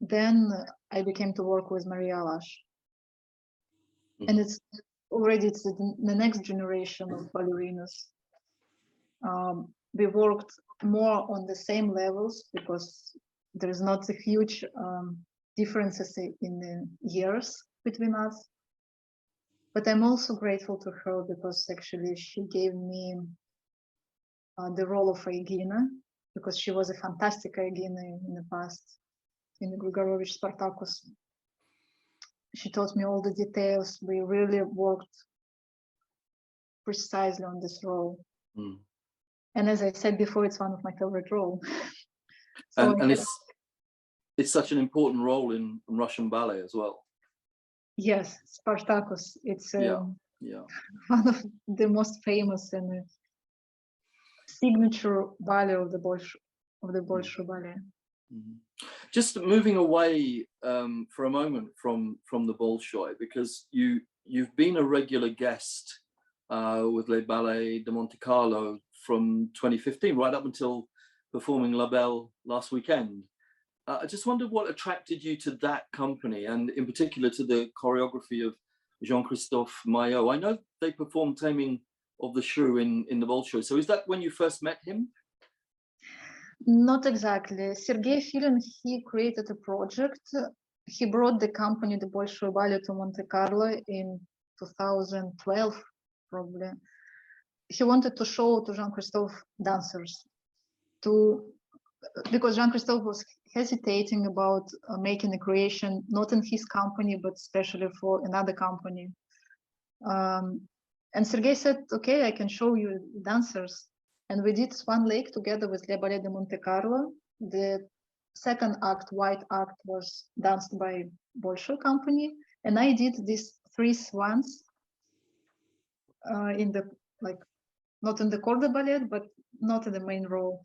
then I became to work with Maria Alash. And it's the next generation of ballerinas. We worked more on the same levels because there is not a huge differences in the years between us. But I'm also grateful to her because actually she gave me the role of Aegina, because she was a fantastic Aegina in the past, in the Grigorovich Spartacus. She taught me all the details. We really worked precisely on this role. And as I said before, it's one of my favorite roles. So and it's such an important role in Russian ballet as well. Yes, Spartacus. It's yeah. one of the most famous and signature ballet of the Bolshoi Ballet. Just moving away for a moment from the Bolshoi, because you've been a regular guest with Les Ballets de Monte Carlo from 2015 right up until performing LaBelle last weekend. I just wondered what attracted you to that company, and in particular to the choreography of Jean-Christophe Maillot. I know they performed Taming of the Shrew in the Bolshoi. So is that when you first met him? Not exactly. Sergei Filin, he created a project. He brought the company, the Bolshoi Ballet, to Monte Carlo in 2012, probably. He wanted to show to Jean-Christophe dancers, because Jean-Christophe was hesitating about making a creation, not in his company, but especially for another company. And Sergei said, okay, I can show you dancers. And we did Swan Lake together with Les Ballets de Monte Carlo. The second act, White Act, was danced by Bolshoi company. And I did these 3 swans in the not in the corps de ballet, but not in the main role.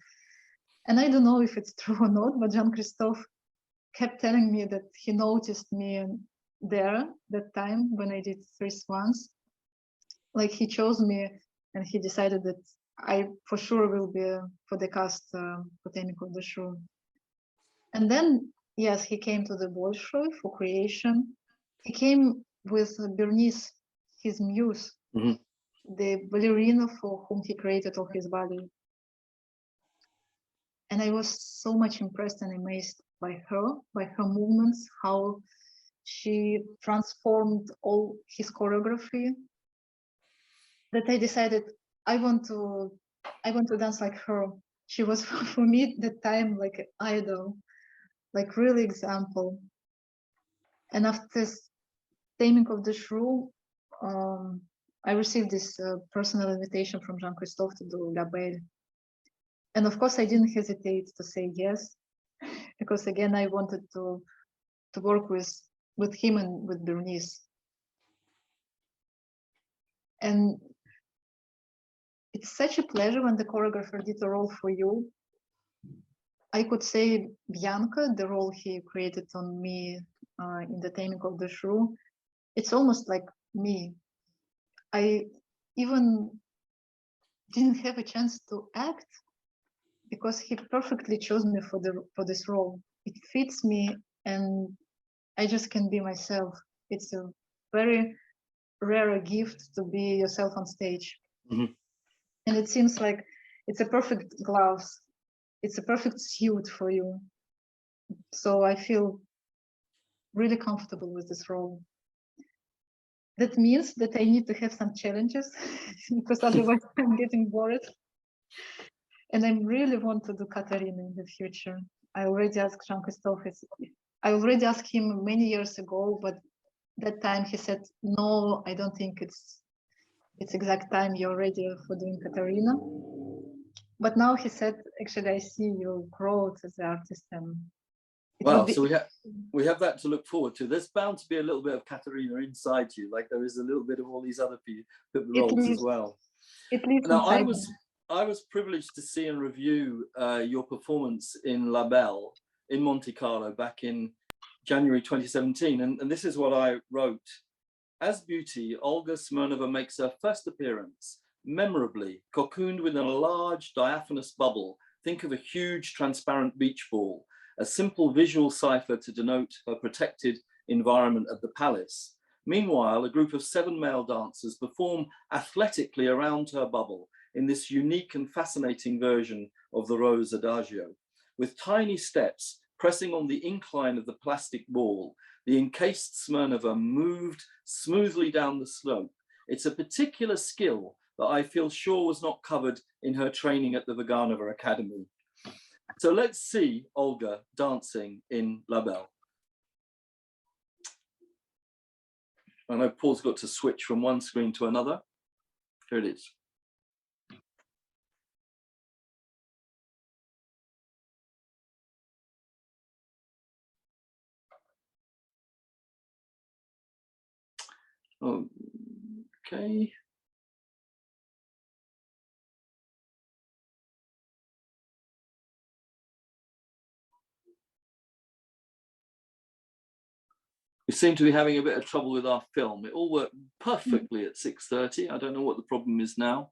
And I don't know if it's true or not, but Jean-Christophe kept telling me that he noticed me there that time when I did three swans. Like he chose me and he decided that I for sure will be for the cast for Technique of the Show. And then, yes, he came to the Bolshoi for creation. He came with Bernice, his muse, the ballerina for whom he created all his ballet. And I was so much impressed and amazed by her movements, how she transformed all his choreography, that I decided I want to dance like her. She was for me at the time like an idol, like really example. And after Taming of the Shrew, I received this personal invitation from Jean-Christophe to do LaBelle. And of course, I didn't hesitate to say yes, because again, I wanted to work with him and with Bernice. And it's such a pleasure when the choreographer did a role for you. I could say Bianca, the role he created on me in the Taming of the Shrew, it's almost like me. I even didn't have a chance to act because he perfectly chose me for this role. It fits me and I just can be myself. It's a very rare gift to be yourself on stage. And it seems like it's a perfect gloves. It's a perfect suit for you. So I feel really comfortable with this role. That means that I need to have some challenges because otherwise I'm getting bored. And I really want to do Katarina in the future. I already asked Jean-Christophe. I already asked him many years ago, but that time he said, no, I don't think it's exact time you're ready for doing Katarina. But now he said, actually, I see your growth as an artist. And well, so we have that to look forward to. There's bound to be a little bit of Katarina inside you, like there is a little bit of all these other roles as well. Now, I was privileged to see and review your performance in LaBelle in Monte Carlo back in January 2017, and this is what I wrote. As beauty, Olga Smirnova makes her first appearance, memorably cocooned within a large diaphanous bubble. Think of a huge transparent beach ball, a simple visual cipher to denote her protected environment at the palace. Meanwhile, a group of 7 male dancers perform athletically around her bubble in this unique and fascinating version of the Rose Adagio. With tiny steps pressing on the incline of the plastic ball, the encased Smirnova moved smoothly down the slope. It's a particular skill that I feel sure was not covered in her training at the Vaganova Academy. So let's see Olga dancing in LaBelle. I know Paul's got to switch from one screen to another. Here it is. Okay. We seem to be having a bit of trouble with our film. It all worked perfectly at 6:30. I don't know what the problem is now.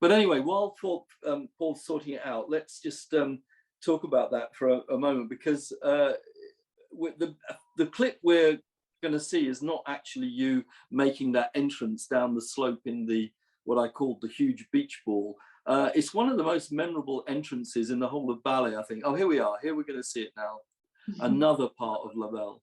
But anyway, while Paul's sorting it out, let's just talk about that for a moment, because the clip we're going to see is not actually you making that entrance down the slope in what I called the huge beach ball. It's one of the most memorable entrances in the whole of ballet, I think. Oh, here we are. Here we're going to see it now. Another part of LaBelle.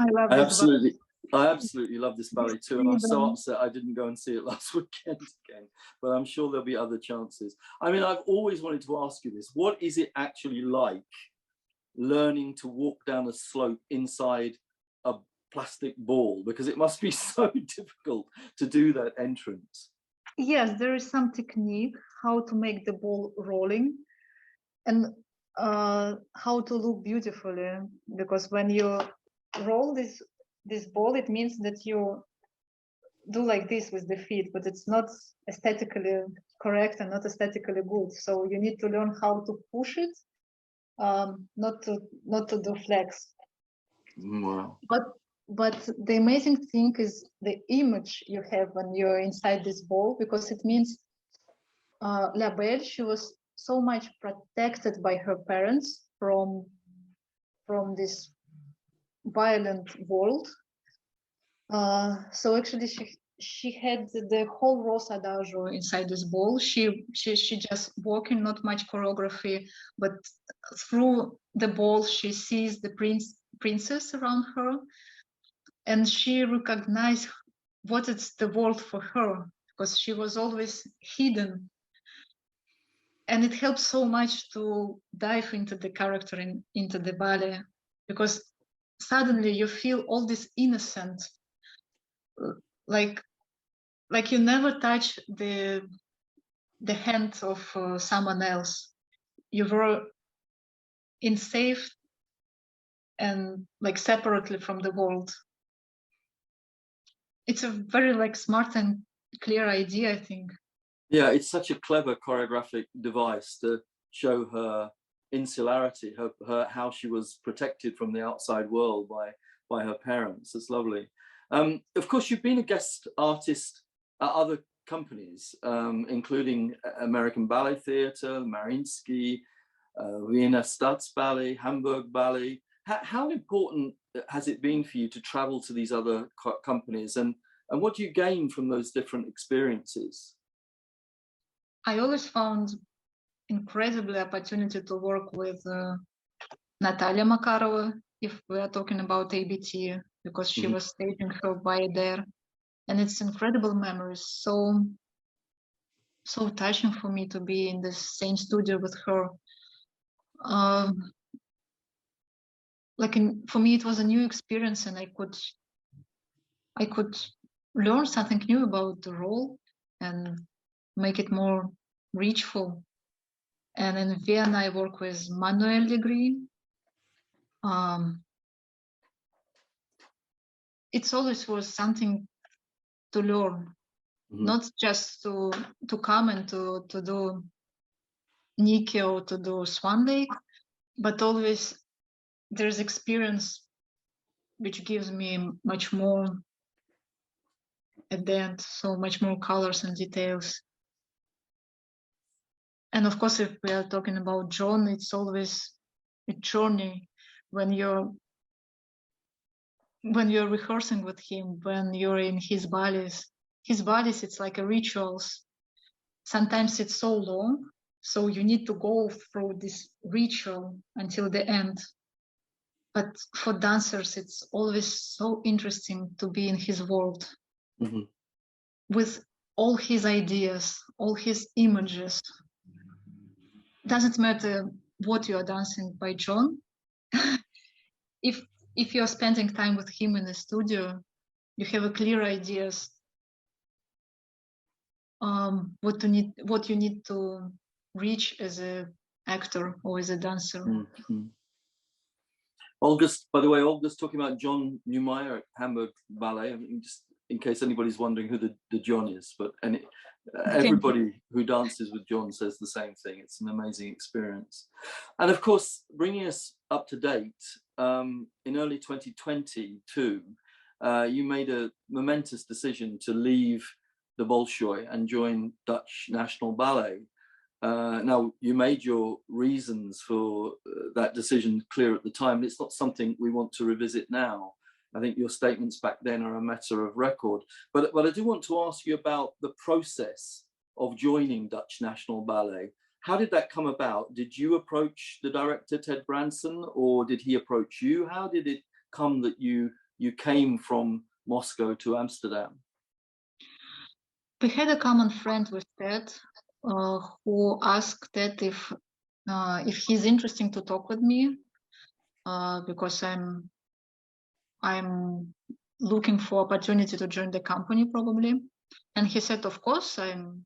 I love I this absolutely love this ballet too, and I'm so upset I didn't go and see it last weekend again, but I'm sure there'll be other chances. I mean, I've always wanted to ask you this. What is it actually like learning to walk down a slope inside a plastic ball? Because it must be so difficult to do that entrance. Yes, there is some technique how to make the ball rolling and how to look beautifully, because when you roll this ball, it means that you do like this with the feet, but it's not aesthetically correct and not aesthetically good. So you need to learn how to push it, not to do flex. Wow. But the amazing thing is the image you have when you're inside this ball, because it means LaBelle, she was so much protected by her parents from this violent world. So actually she had the whole Rosa Adagio inside this ball. She just walking, not much choreography, but through the ball she sees the princess around her, and she recognized what is the world for her, because she was always hidden. And it helps so much to dive into the character into the ballet, because suddenly you feel all this innocent, like you never touch the hand of someone else. You were in safe and like separately from the world. It's a very like smart and clear idea, I think. Yeah, it's such a clever choreographic device to show her insularity, her how she was protected from the outside world by her parents. It's lovely. Of course, you've been a guest artist at other companies, including American Ballet Theatre, Mariinsky, Vienna Staatsballet, Hamburg Ballet. How important has it been for you to travel to these other companies, and what do you gain from those different experiences? I always found incredible opportunity to work with Natalia Makarova, if we are talking about ABT, because she was staging her ballet there, and it's incredible memories. So touching for me to be in the same studio with her. For me, it was a new experience, and I could learn something new about the role and make it more reachful. And in Vienna, I work with Manuel Degree. It's always was something to learn, not just to come and to do Nikki or to do Swan Lake, but always there's experience which gives me much more at the end, so much more colors and details. And of course, if we are talking about John, it's always a journey when you're rehearsing with him, when you're in his ballets. His ballets, it's like a rituals. Sometimes it's so long, so you need to go through this ritual until the end. But for dancers, it's always so interesting to be in his world with all his ideas, all his images. Doesn't matter what you are dancing by John. If you're spending time with him in the studio, you have a clear ideas what you need to reach as an actor or as a dancer. Olga's, by the way, Olga's talking about John Neumeier at Hamburg Ballet. I mean, just in case anybody's wondering who the John is, but everybody who dances with John says the same thing. It's an amazing experience. And of course, bringing us up to date, in early 2022, you made a momentous decision to leave the Bolshoi and join Dutch National Ballet. Now, you made your reasons for that decision clear at the time, and it's not something we want to revisit now. I think your statements back then are a matter of record. But I do want to ask you about the process of joining Dutch National Ballet. How did that come about? Did you approach the director, Ted Branson, or did he approach you? How did it come that you you came from Moscow to Amsterdam? We had a common friend with Ted who asked Ted if he's interested to talk with me because I'm looking for opportunity to join the company probably, and he said, of course, I'm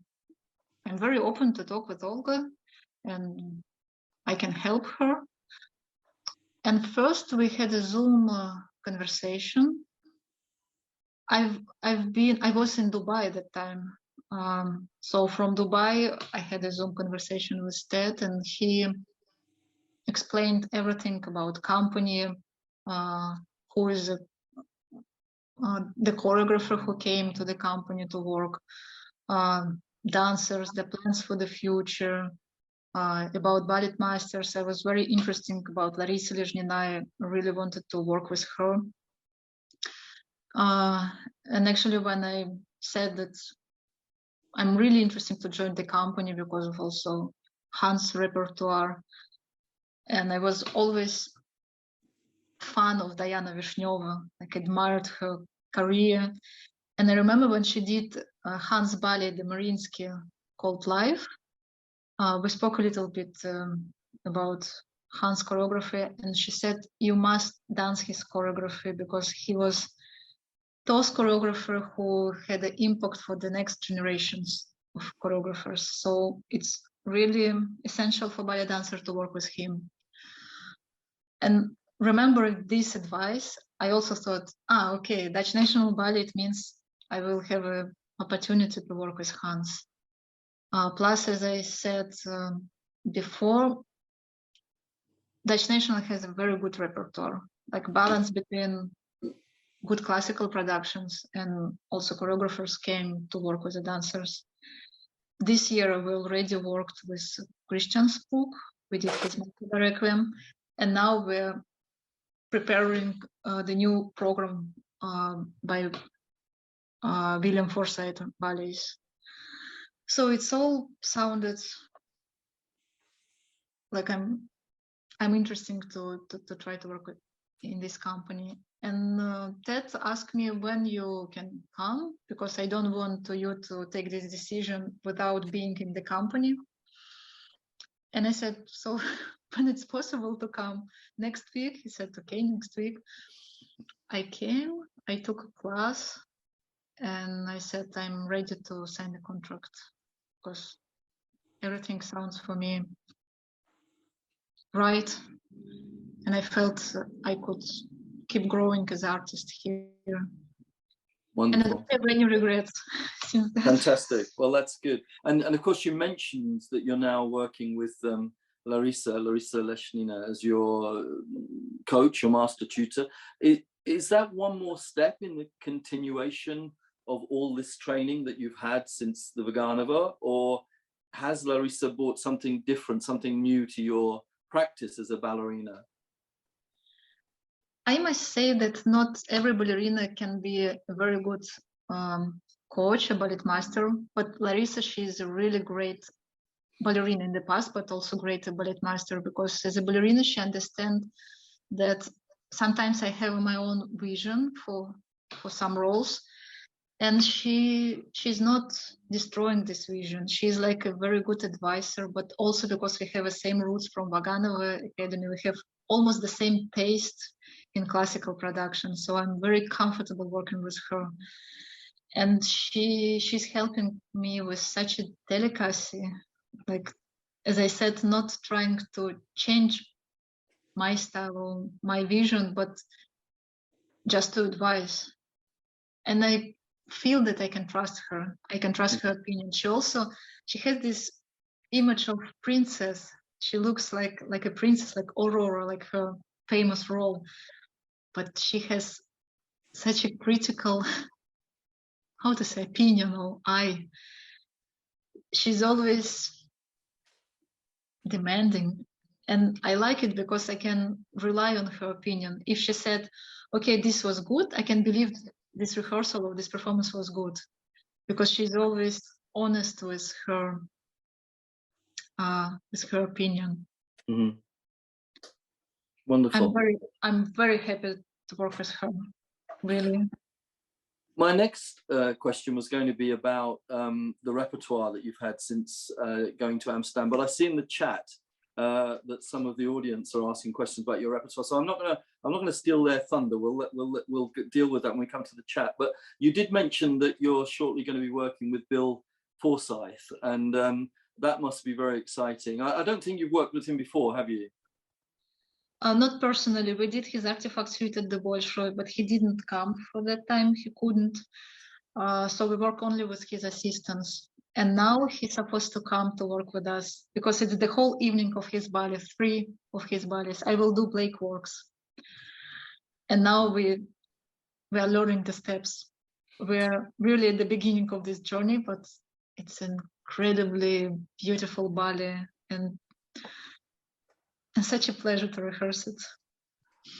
very open to talk with Olga, and I can help her. And first we had a Zoom conversation. I was in Dubai at that time. So from Dubai, I had a Zoom conversation with Ted, and he explained everything about company, who is the choreographer who came to the company to work, dancers, the plans for the future, about ballet masters. I was very interested about Larissa Lizhnina. I really wanted to work with her. And actually, when I said that I'm really interested to join the company because of also Hans' repertoire, and I was always fan of Diana Vishneva, like admired her career. And I remember when she did Hans' ballet, the Mariinsky, called Life, we spoke a little bit about Hans' choreography, and she said, you must dance his choreography because he was those choreographer who had an impact for the next generations of choreographers. So it's really essential for ballet dancer to work with him. And remembering this advice, I also thought, okay, Dutch National Ballet means I will have an opportunity to work with Hans. Plus, as I said before, Dutch National has a very good repertoire, like balance between good classical productions, and also choreographers came to work with the dancers. This year we already worked with Christian Spook. We did his Monte Requiem, and now we're preparing the new program by William Forsythe ballets. So it's all sounded like I'm interested to try to work in this company. And Ted asked me when you can come, because I don't want you to take this decision without being in the company. And I said, so when it's possible to come next week? He said, okay, next week. I came, I took a class, and I said, I'm ready to sign the contract because everything sounds for me right. And I felt I could keep growing as an artist here. Wonderful. And I don't have any regrets since then. Fantastic. Well, that's good. And of course, you mentioned that you're now working with Larissa Lizhnina as your coach, your master tutor. Is that one more step in the continuation of all this training that you've had since the Vaganova, or has Larissa brought something different, something new to your practice as a ballerina? I must say that not every ballerina can be a very good coach, a ballet master, but Larissa, she's a really great ballerina in the past, but also great ballet master, because as a ballerina, she understands that sometimes I have my own vision for some roles, and she's not destroying this vision. She's like a very good advisor, but also because we have the same roots from Vaganova Academy, we have almost the same taste in classical production. So I'm very comfortable working with her. And she's helping me with such a delicacy, like, as I said, not trying to change my style or my vision, but just to advise. And I feel that I can trust her. I can trust her opinion. She has this image of princess. She looks like a princess, like Aurora, like her famous role. But she has such a critical, how to say, opinion or eye. She's always demanding. And I like it because I can rely on her opinion. If she said, okay, this was good, I can believe this rehearsal or this performance was good, because she's always honest with her opinion. Wonderful. I'm very happy to work with her. really. My next question was going to be about the repertoire that you've had since going to Amsterdam, but I see in the chat that some of the audience are asking questions about your repertoire. So I'm not gonna steal their thunder. We'll deal with that when we come to the chat. But you did mention that you're shortly going to be working with Bill Forsyth, and that must be very exciting. I don't think you've worked with him before, have you? Not personally. We did his artifact suite at the Bolshoi, but he didn't come for that time. He couldn't. So we work only with his assistants. And now he's supposed to come to work with us because it's the whole evening of his ballet, 3 of his ballets. I will do Blake works. And now we are learning the steps. We're really at the beginning of this journey, but it's an incredibly beautiful ballet and such a pleasure to rehearse it.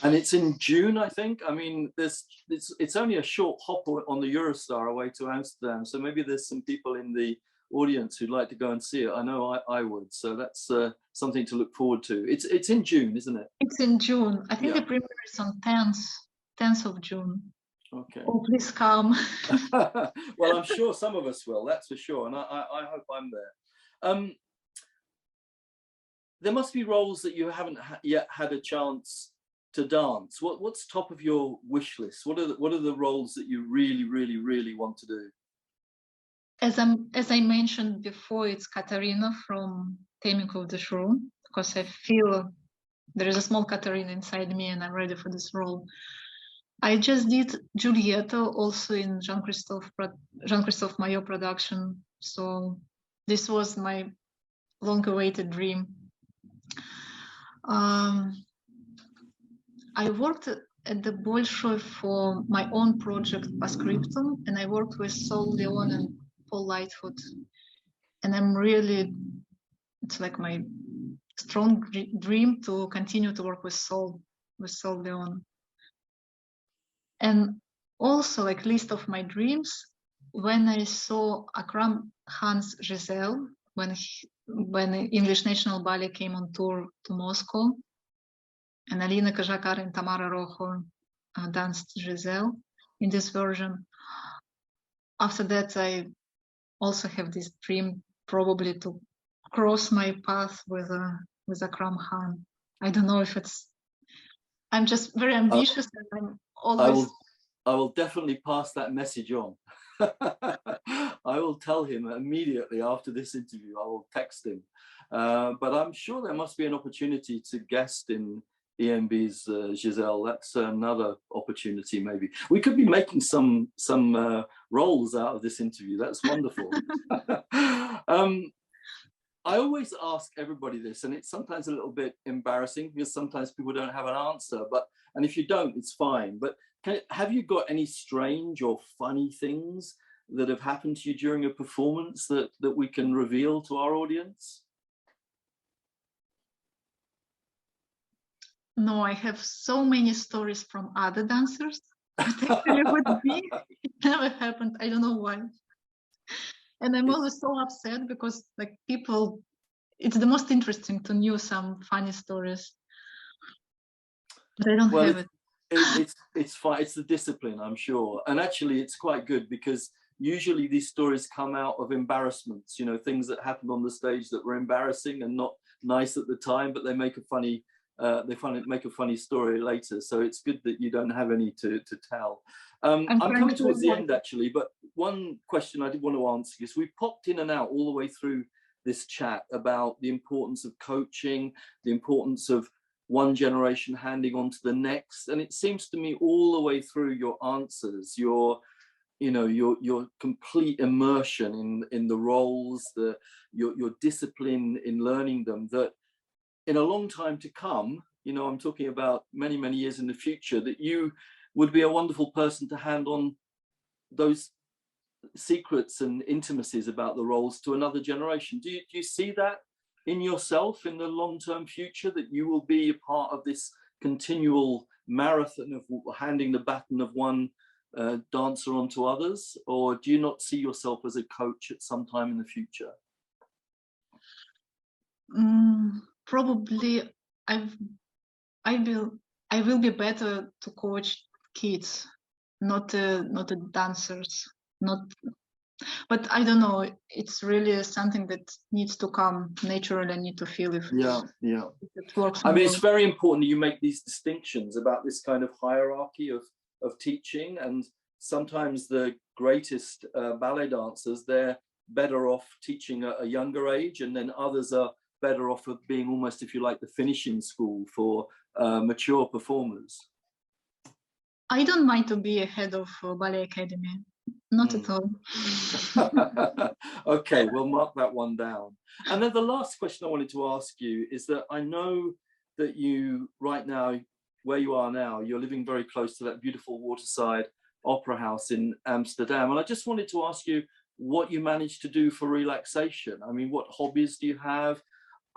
And it's in June, I think. I mean, it's only a short hop on the Eurostar away to Amsterdam. So maybe there's some people in the audience who'd like to go and see it. I know I would. So that's something to look forward to. It's in June, isn't it? It's in June. I think the premiere is on 10th of June. Okay. Oh, please come. Well, I'm sure some of us will, that's for sure. And I hope I'm there. There must be roles that you haven't yet had a chance to dance. What's top of your wish list? What are the roles that you really want to do? As I mentioned before, it's Katarina from Taming of the Shrew, because I feel there is a small Katarina inside me and I'm ready for this role. I just did Giulietta also in Jean-Christophe Maillot production. So this was my long-awaited dream. I worked at the Bolshoi for my own project, Pascriptum, and I worked with Sol Leon and Paul Lightfoot. And it's like my strong dream to continue to work with Sol Leon. And also, like, list of my dreams, when I saw Akram Khan's Giselle, when English National Ballet came on tour to Moscow, and Alina Kajakar and Tamara Rojo danced Giselle in this version. After that, I also have this dream probably to cross my path with Akram Khan. I don't know if I'm just very ambitious and I'm always... I will definitely pass that message on. I will tell him immediately after this interview. I will text him. But I'm sure there must be an opportunity to guest in ENB's Giselle. That's another opportunity, maybe. We could be making some roles out of this interview. That's wonderful. I always ask everybody this, and it's sometimes a little bit embarrassing because sometimes people don't have an answer, and if you don't, it's fine. But have you got any strange or funny things that have happened to you during a performance that we can reveal to our audience? No, I have so many stories from other dancers, but actually with me, it never happened. I don't know why. And I'm always so upset because, like, people, it's the most interesting to know some funny stories. But I don't have it. It's fine. It's the discipline, I'm sure. And actually, it's quite good because usually these stories come out of embarrassments, you know, things that happened on the stage that were embarrassing and not nice at the time, but they make a funny story later. So it's good that you don't have any to tell. I'm coming towards the end, actually, but one question I did want to answer is we popped in and out all the way through this chat about the importance of coaching, the importance of one generation handing on to the next. And it seems to me all the way through your answers, your complete immersion in the roles, your discipline in learning them, that in a long time to come, you know, I'm talking about many, many years in the future, that you would be a wonderful person to hand on those secrets and intimacies about the roles to another generation. Do you see that in yourself in the long-term future, that you will be a part of this continual marathon of handing the baton of one dancer on to others? Or do you not see yourself as a coach at some time in the future? Probably I will be better to coach kids not the dancers, not. But I don't know. It's really something that needs to come naturally. I need to feel if it works. I mean, it's very important that you make these distinctions about this kind of hierarchy of teaching, and sometimes the greatest ballet dancers, they're better off teaching at a younger age, and then others are better off of being almost, if you like, the finishing school for mature performers. I don't mind to be a head of ballet academy. Not at all. Okay, we'll mark that one down. And then the last question I wanted to ask you is that I know that you, right now, where you are now, you're living very close to that beautiful waterside opera house in Amsterdam. And I just wanted to ask you what you manage to do for relaxation. I mean, what hobbies do you have?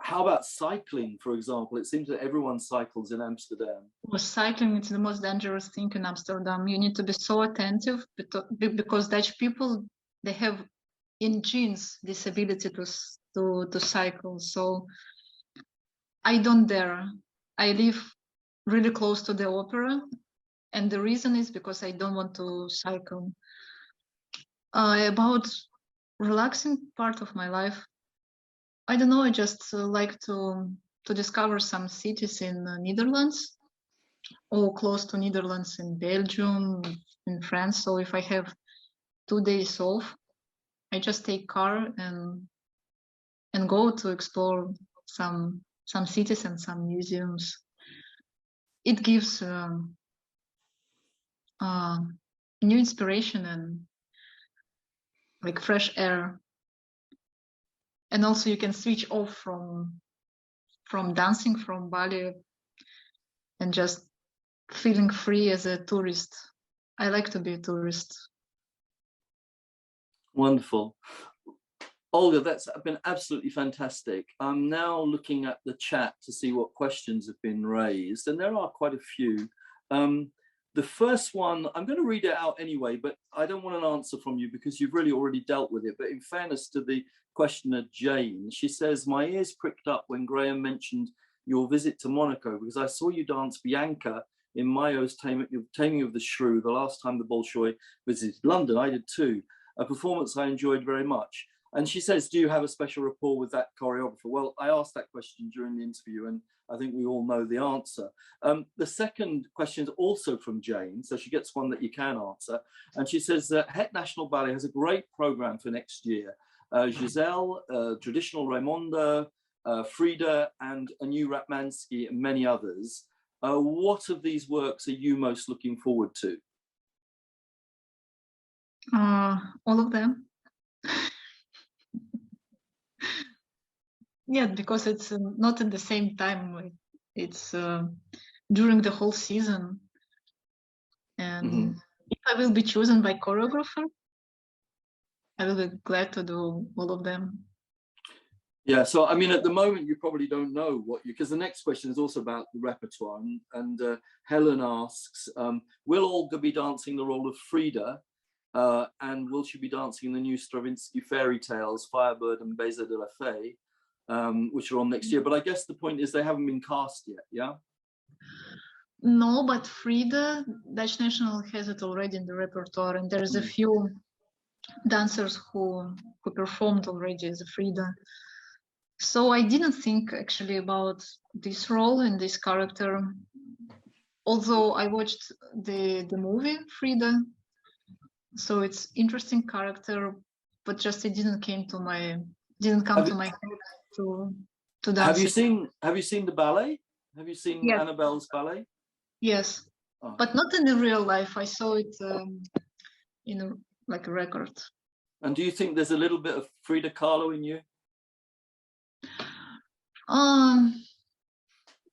How about cycling, for example? It seems that everyone cycles in Amsterdam. Well, cycling is the most dangerous thing in Amsterdam. You need to be so attentive because Dutch people, they have in genes this ability to cycle. So I don't dare. I live really close to the opera, and the reason is because I don't want to cycle. About relaxing part of my life, I don't know. I just like to discover some cities in the Netherlands or close to Netherlands in Belgium, in France. So if I have 2 days off, I just take car and go to explore some cities and some museums. It gives new inspiration and like fresh air. And also you can switch off from dancing, from ballet, and just feeling free as a tourist. I like to be a tourist. Wonderful. Olga, that's been absolutely fantastic. I'm now looking at the chat to see what questions have been raised, and there are quite a few. The first one, I'm going to read it out anyway, but I don't want an answer from you because you've really already dealt with it. But in fairness to the questioner, Jane, she says, my ears pricked up when Graham mentioned your visit to Monaco because I saw you dance Bianca in Mayo's Taming of the Shrew the last time the Bolshoi visited London. I did too. A performance I enjoyed very much. And she says, do you have a special rapport with that choreographer? Well, I asked that question during the interview, and I think we all know the answer. The second question is also from Jane, so she gets one that you can answer. And she says that Het National Ballet has a great program for next year. Giselle, traditional Raimonda, Frida, and a new Ratmansky, and many others. What of these works are you most looking forward to? All of them. Yeah, because it's not at the same time. It's during the whole season. And if I will be chosen by choreographer, I will be glad to do all of them. Yeah, so I mean, at the moment, you probably don't know what you, because the next question is also about the repertoire. And Helen asks, will Olga be dancing the role of Frida? And will she be dancing in the new Stravinsky fairy tales, Firebird and Baiser de la Fée, which are on next year? But I guess the point is they haven't been cast yet, yeah? No, but Frida, Dutch National has it already in the repertoire, and there's a few dancers who performed already as a Frida. So I didn't think actually about this role and this character, although I watched the movie Frida. So it's interesting character, but just it didn't come to my head to dance. Have you seen the ballet? Have you seen Yes. Annabelle's ballet? Yes, but not in the real life. I saw it in like a record. And do you think there's a little bit of Frida Kahlo in you?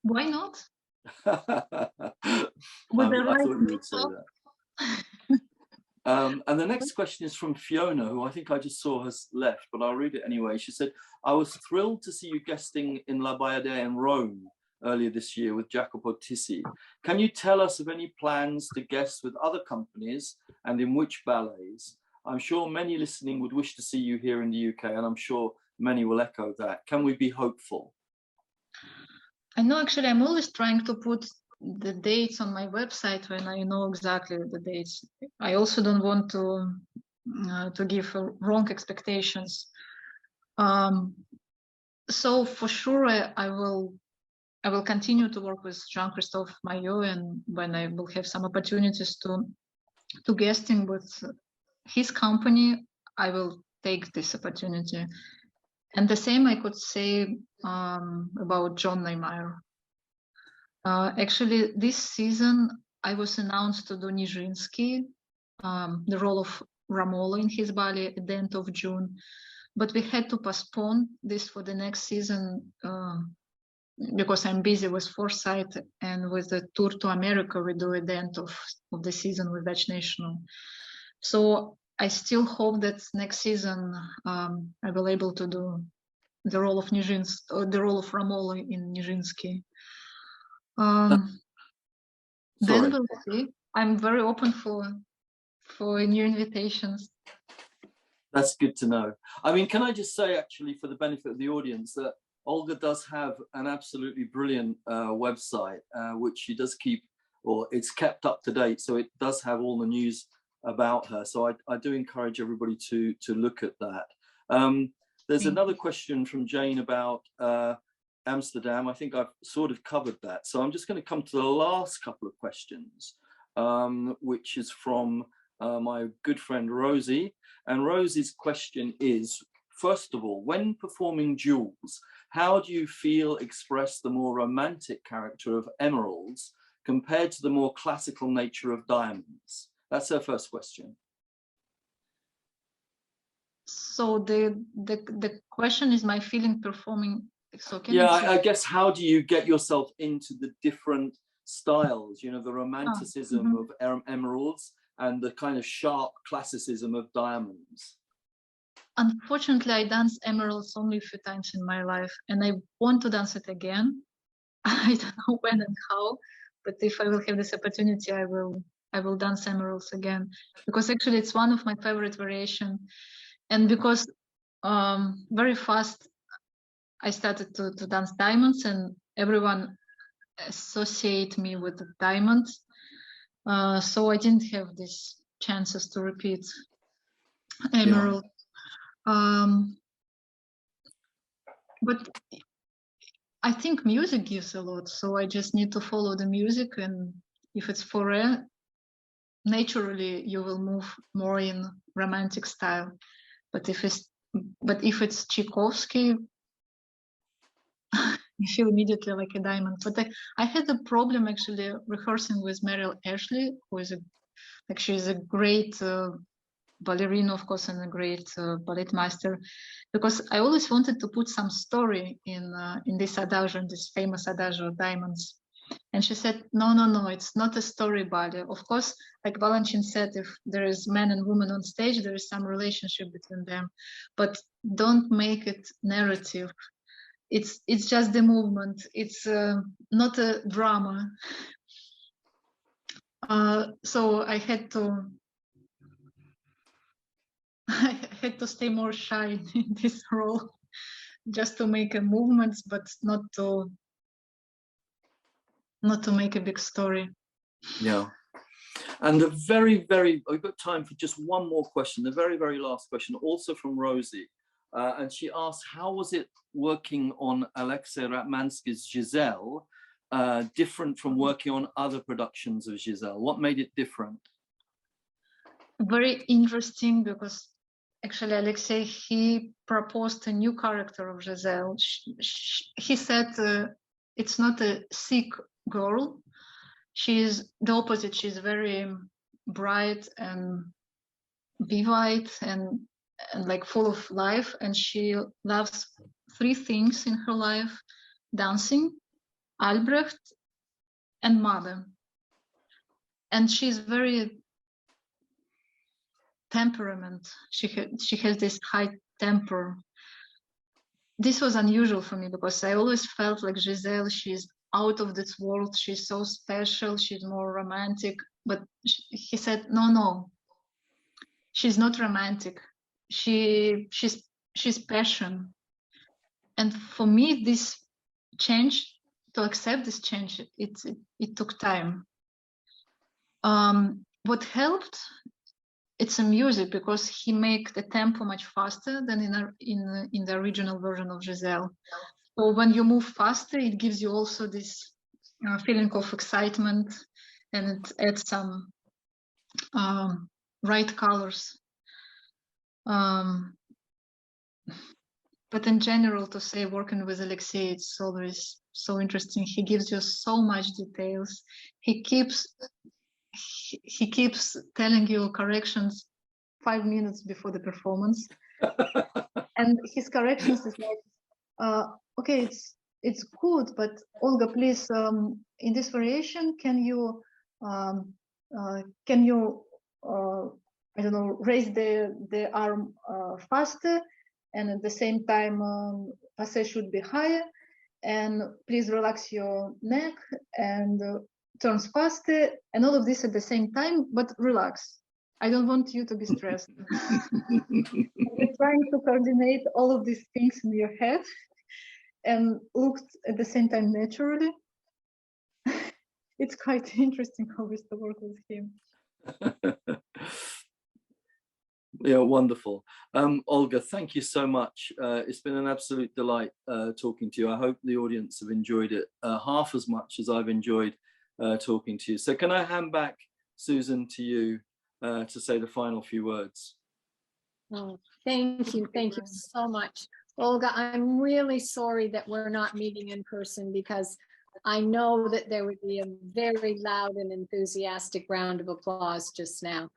Why not? I thought you would say that. And the next question is from Fiona, who I think I just saw has left, but I'll read it anyway. She said, I was thrilled to see you guesting in La Bayadère in Rome earlier this year with Jacopo Tisci. Can you tell us of any plans to guest with other companies and in which ballets? I'm sure many listening would wish to see you here in the UK, and I'm sure many will echo that. Can we be hopeful? I know, actually, I'm always trying to put the dates on my website when I know exactly the dates. I also don't want to give wrong expectations. So for sure, I will continue to work with Jean-Christophe Maillot, and when I will have some opportunities to guesting with his company, I will take this opportunity. And the same I could say about John Neymar. Actually, this season I was announced to do Nijinsky, the role of Romola in his ballet at the end of June, but we had to postpone this for the next season because I'm busy with Foresight and with the tour to America we do at the end of the season with Dutch National. So I still hope that next season I will able to do the role of the role of Romola in Nijinsky. Then we'll see. I'm very open for new invitations. That's good to know. I mean, can I just say, actually, for the benefit of the audience, that Olga does have an absolutely brilliant website, which she does keep, or it's kept up to date. So it does have all the news about her. So I do encourage everybody to look at that. There's another question from Jane about Amsterdam. I think I've sort of covered that. So I'm just going to come to the last couple of questions, which is from my good friend Rosie. And Rosie's question is, first of all, when performing jewels, how do you feel express the more romantic character of emeralds compared to the more classical nature of diamonds? That's her first question. So the question is my feeling performing. So I guess, how do you get yourself into the different styles, you know, the romanticism of emeralds and the kind of sharp classicism of diamonds? Unfortunately, I danced emeralds only a few times in my life, and I want to dance it again. I don't know when and how, but if I will have this opportunity, I will dance emeralds again, because actually it's one of my favorite variation, and because very fast I started to dance diamonds, and everyone associate me with the diamonds. So I didn't have these chances to repeat emerald. But I think music gives a lot, so I just need to follow the music, and if it's Fauré, naturally you will move more in romantic style. But if it's Tchaikovsky, you feel immediately like a diamond. But I had a problem actually rehearsing with Meryl Ashley, who is she's a great ballerina, of course, and a great ballet master, because I always wanted to put some story in this adagio, in this famous adagio of diamonds. And she said, no, it's not a story ballet. Of course, like Valentin said, if there is man and woman on stage, there is some relationship between them, but don't make it narrative. It's just the movement. It's not a drama. So I had to stay more shy in this role, just to make a movements, but not to make a big story. Yeah. And the we've got time for just one more question, the very, very last question, also from Rosie. And she asked, how was it working on Alexei Ratmansky's Giselle, different from working on other productions of Giselle? What made it different? Very interesting, because actually Alexei, he proposed a new character of Giselle. He said it's not a sick girl. She's the opposite. She's very bright and vivid and like full of life, and she loves 3 things in her life: dancing, Albrecht, and mother. And she's very temperament. She has this high temper. This was unusual for me, because I always felt like Giselle, she's out of this world, she's so special, she's more romantic. But he said, no, she's not romantic. She's passion. And for me, this changed to accept this change, it took time. What helped, it's a music, because he make the tempo much faster than in the original version of Giselle. So when you move faster, it gives you also this feeling of excitement, and it adds some right colors. But in general, to say working with Alexei, it's always so interesting. He gives you so much details. He keeps telling you corrections 5 minutes before the performance. And his corrections is like, okay, it's good, but Olga, please, in this variation, can you I don't know, raise the arm faster, and at the same time, passe should be higher, and please relax your neck and turns faster, and all of this at the same time, but relax. I don't want you to be stressed. You're trying to coordinate all of these things in your head and looked at the same time naturally. It's quite interesting always to work with him. Yeah, wonderful. Olga, thank you so much. It's been an absolute delight talking to you. I hope the audience have enjoyed it half as much as I've enjoyed talking to you. So can I hand back, Susan, to you to say the final few words? Oh, thank you so much. Olga, I'm really sorry that we're not meeting in person, because I know that there would be a very loud and enthusiastic round of applause just now.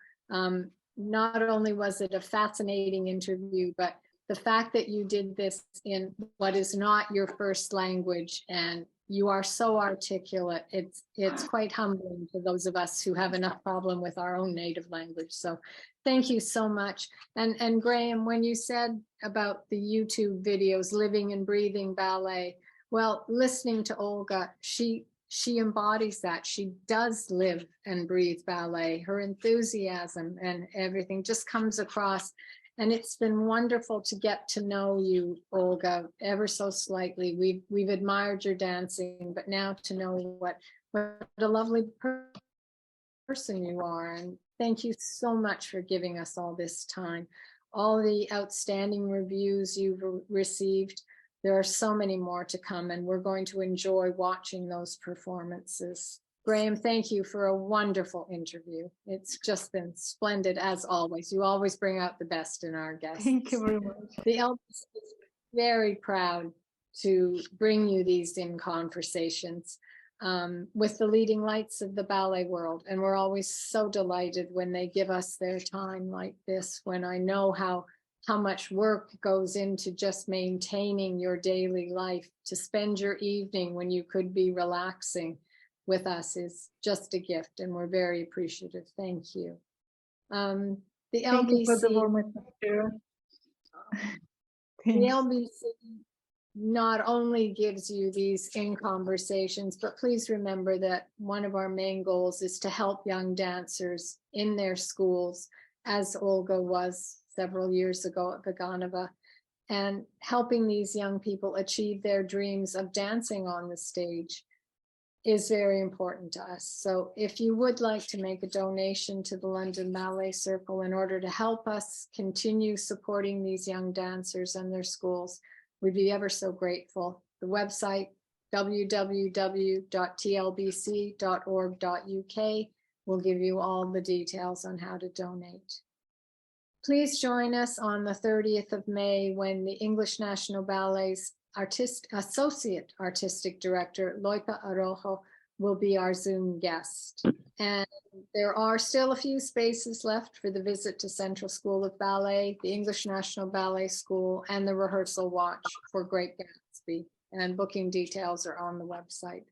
Not only was it a fascinating interview, but the fact that you did this in what is not your first language, and you are so articulate, it's quite humbling to those of us who have enough problem with our own native language. So thank you so much. And Graham, when you said about the YouTube videos, living and breathing ballet, well, listening to Olga, she embodies that. She does live and breathe ballet. Her enthusiasm and everything just comes across. And it's been wonderful to get to know you, Olga, ever so slightly. We've admired your dancing, but now to know what a lovely person you are. And thank you so much for giving us all this time. All the outstanding reviews you've received. There are so many more to come, and we're going to enjoy watching those performances. Graham, thank you for a wonderful interview. It's just been splendid, as always. You always bring out the best in our guests. Thank you very much. The LBC is very proud to bring you these in conversations with the leading lights of the ballet world. And we're always so delighted when they give us their time like this, when I know how much work goes into just maintaining your daily life. To spend your evening when you could be relaxing with us is just a gift, and we're very appreciative. Thank you. The Thank you for the LBC, warm atmosphere. the LBC not only gives you these in conversations, but please remember that one of our main goals is to help young dancers in their schools, as Olga was several years ago at Vaganova, and helping these young people achieve their dreams of dancing on the stage is very important to us. So if you would like to make a donation to the London Ballet Circle in order to help us continue supporting these young dancers and their schools, we'd be ever so grateful. The website, www.tlbc.org.uk, will give you all the details on how to donate. Please join us on the 30th of May when the English National Ballet's Associate Artistic Director, Loipa Arojo, will be our Zoom guest. And there are still a few spaces left for the visit to Central School of Ballet, the English National Ballet School, and the rehearsal watch for Great Gatsby. And booking details are on the website.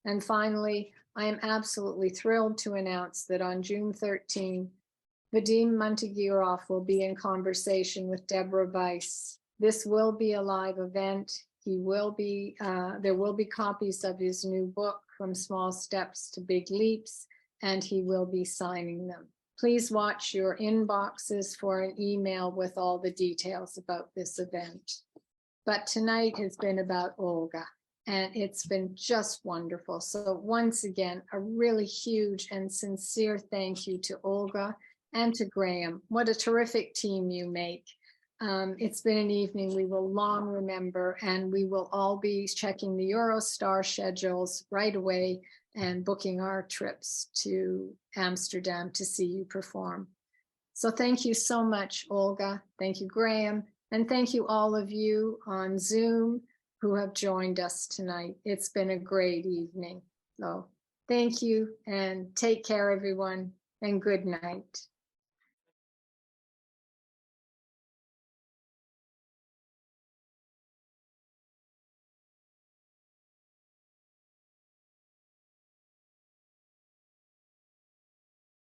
And finally, I am absolutely thrilled to announce that on June 13, Vadim Montegirov will be in conversation with Deborah Weiss. This will be a live event. He will be, there will be copies of his new book, From Small Steps to Big Leaps, and he will be signing them. Please watch your inboxes for an email with all the details about this event. But tonight has been about Olga, and it's been just wonderful. So once again, a really huge and sincere thank you to Olga and to Graham. What a terrific team you make. It's been an evening we will long remember, and we will all be checking the Eurostar schedules right away and booking our trips to Amsterdam to see you perform. So thank you so much, Olga. Thank you, Graham. And thank you all of you on Zoom who have joined us tonight. It's been a great evening. So thank you and take care, everyone, and good night.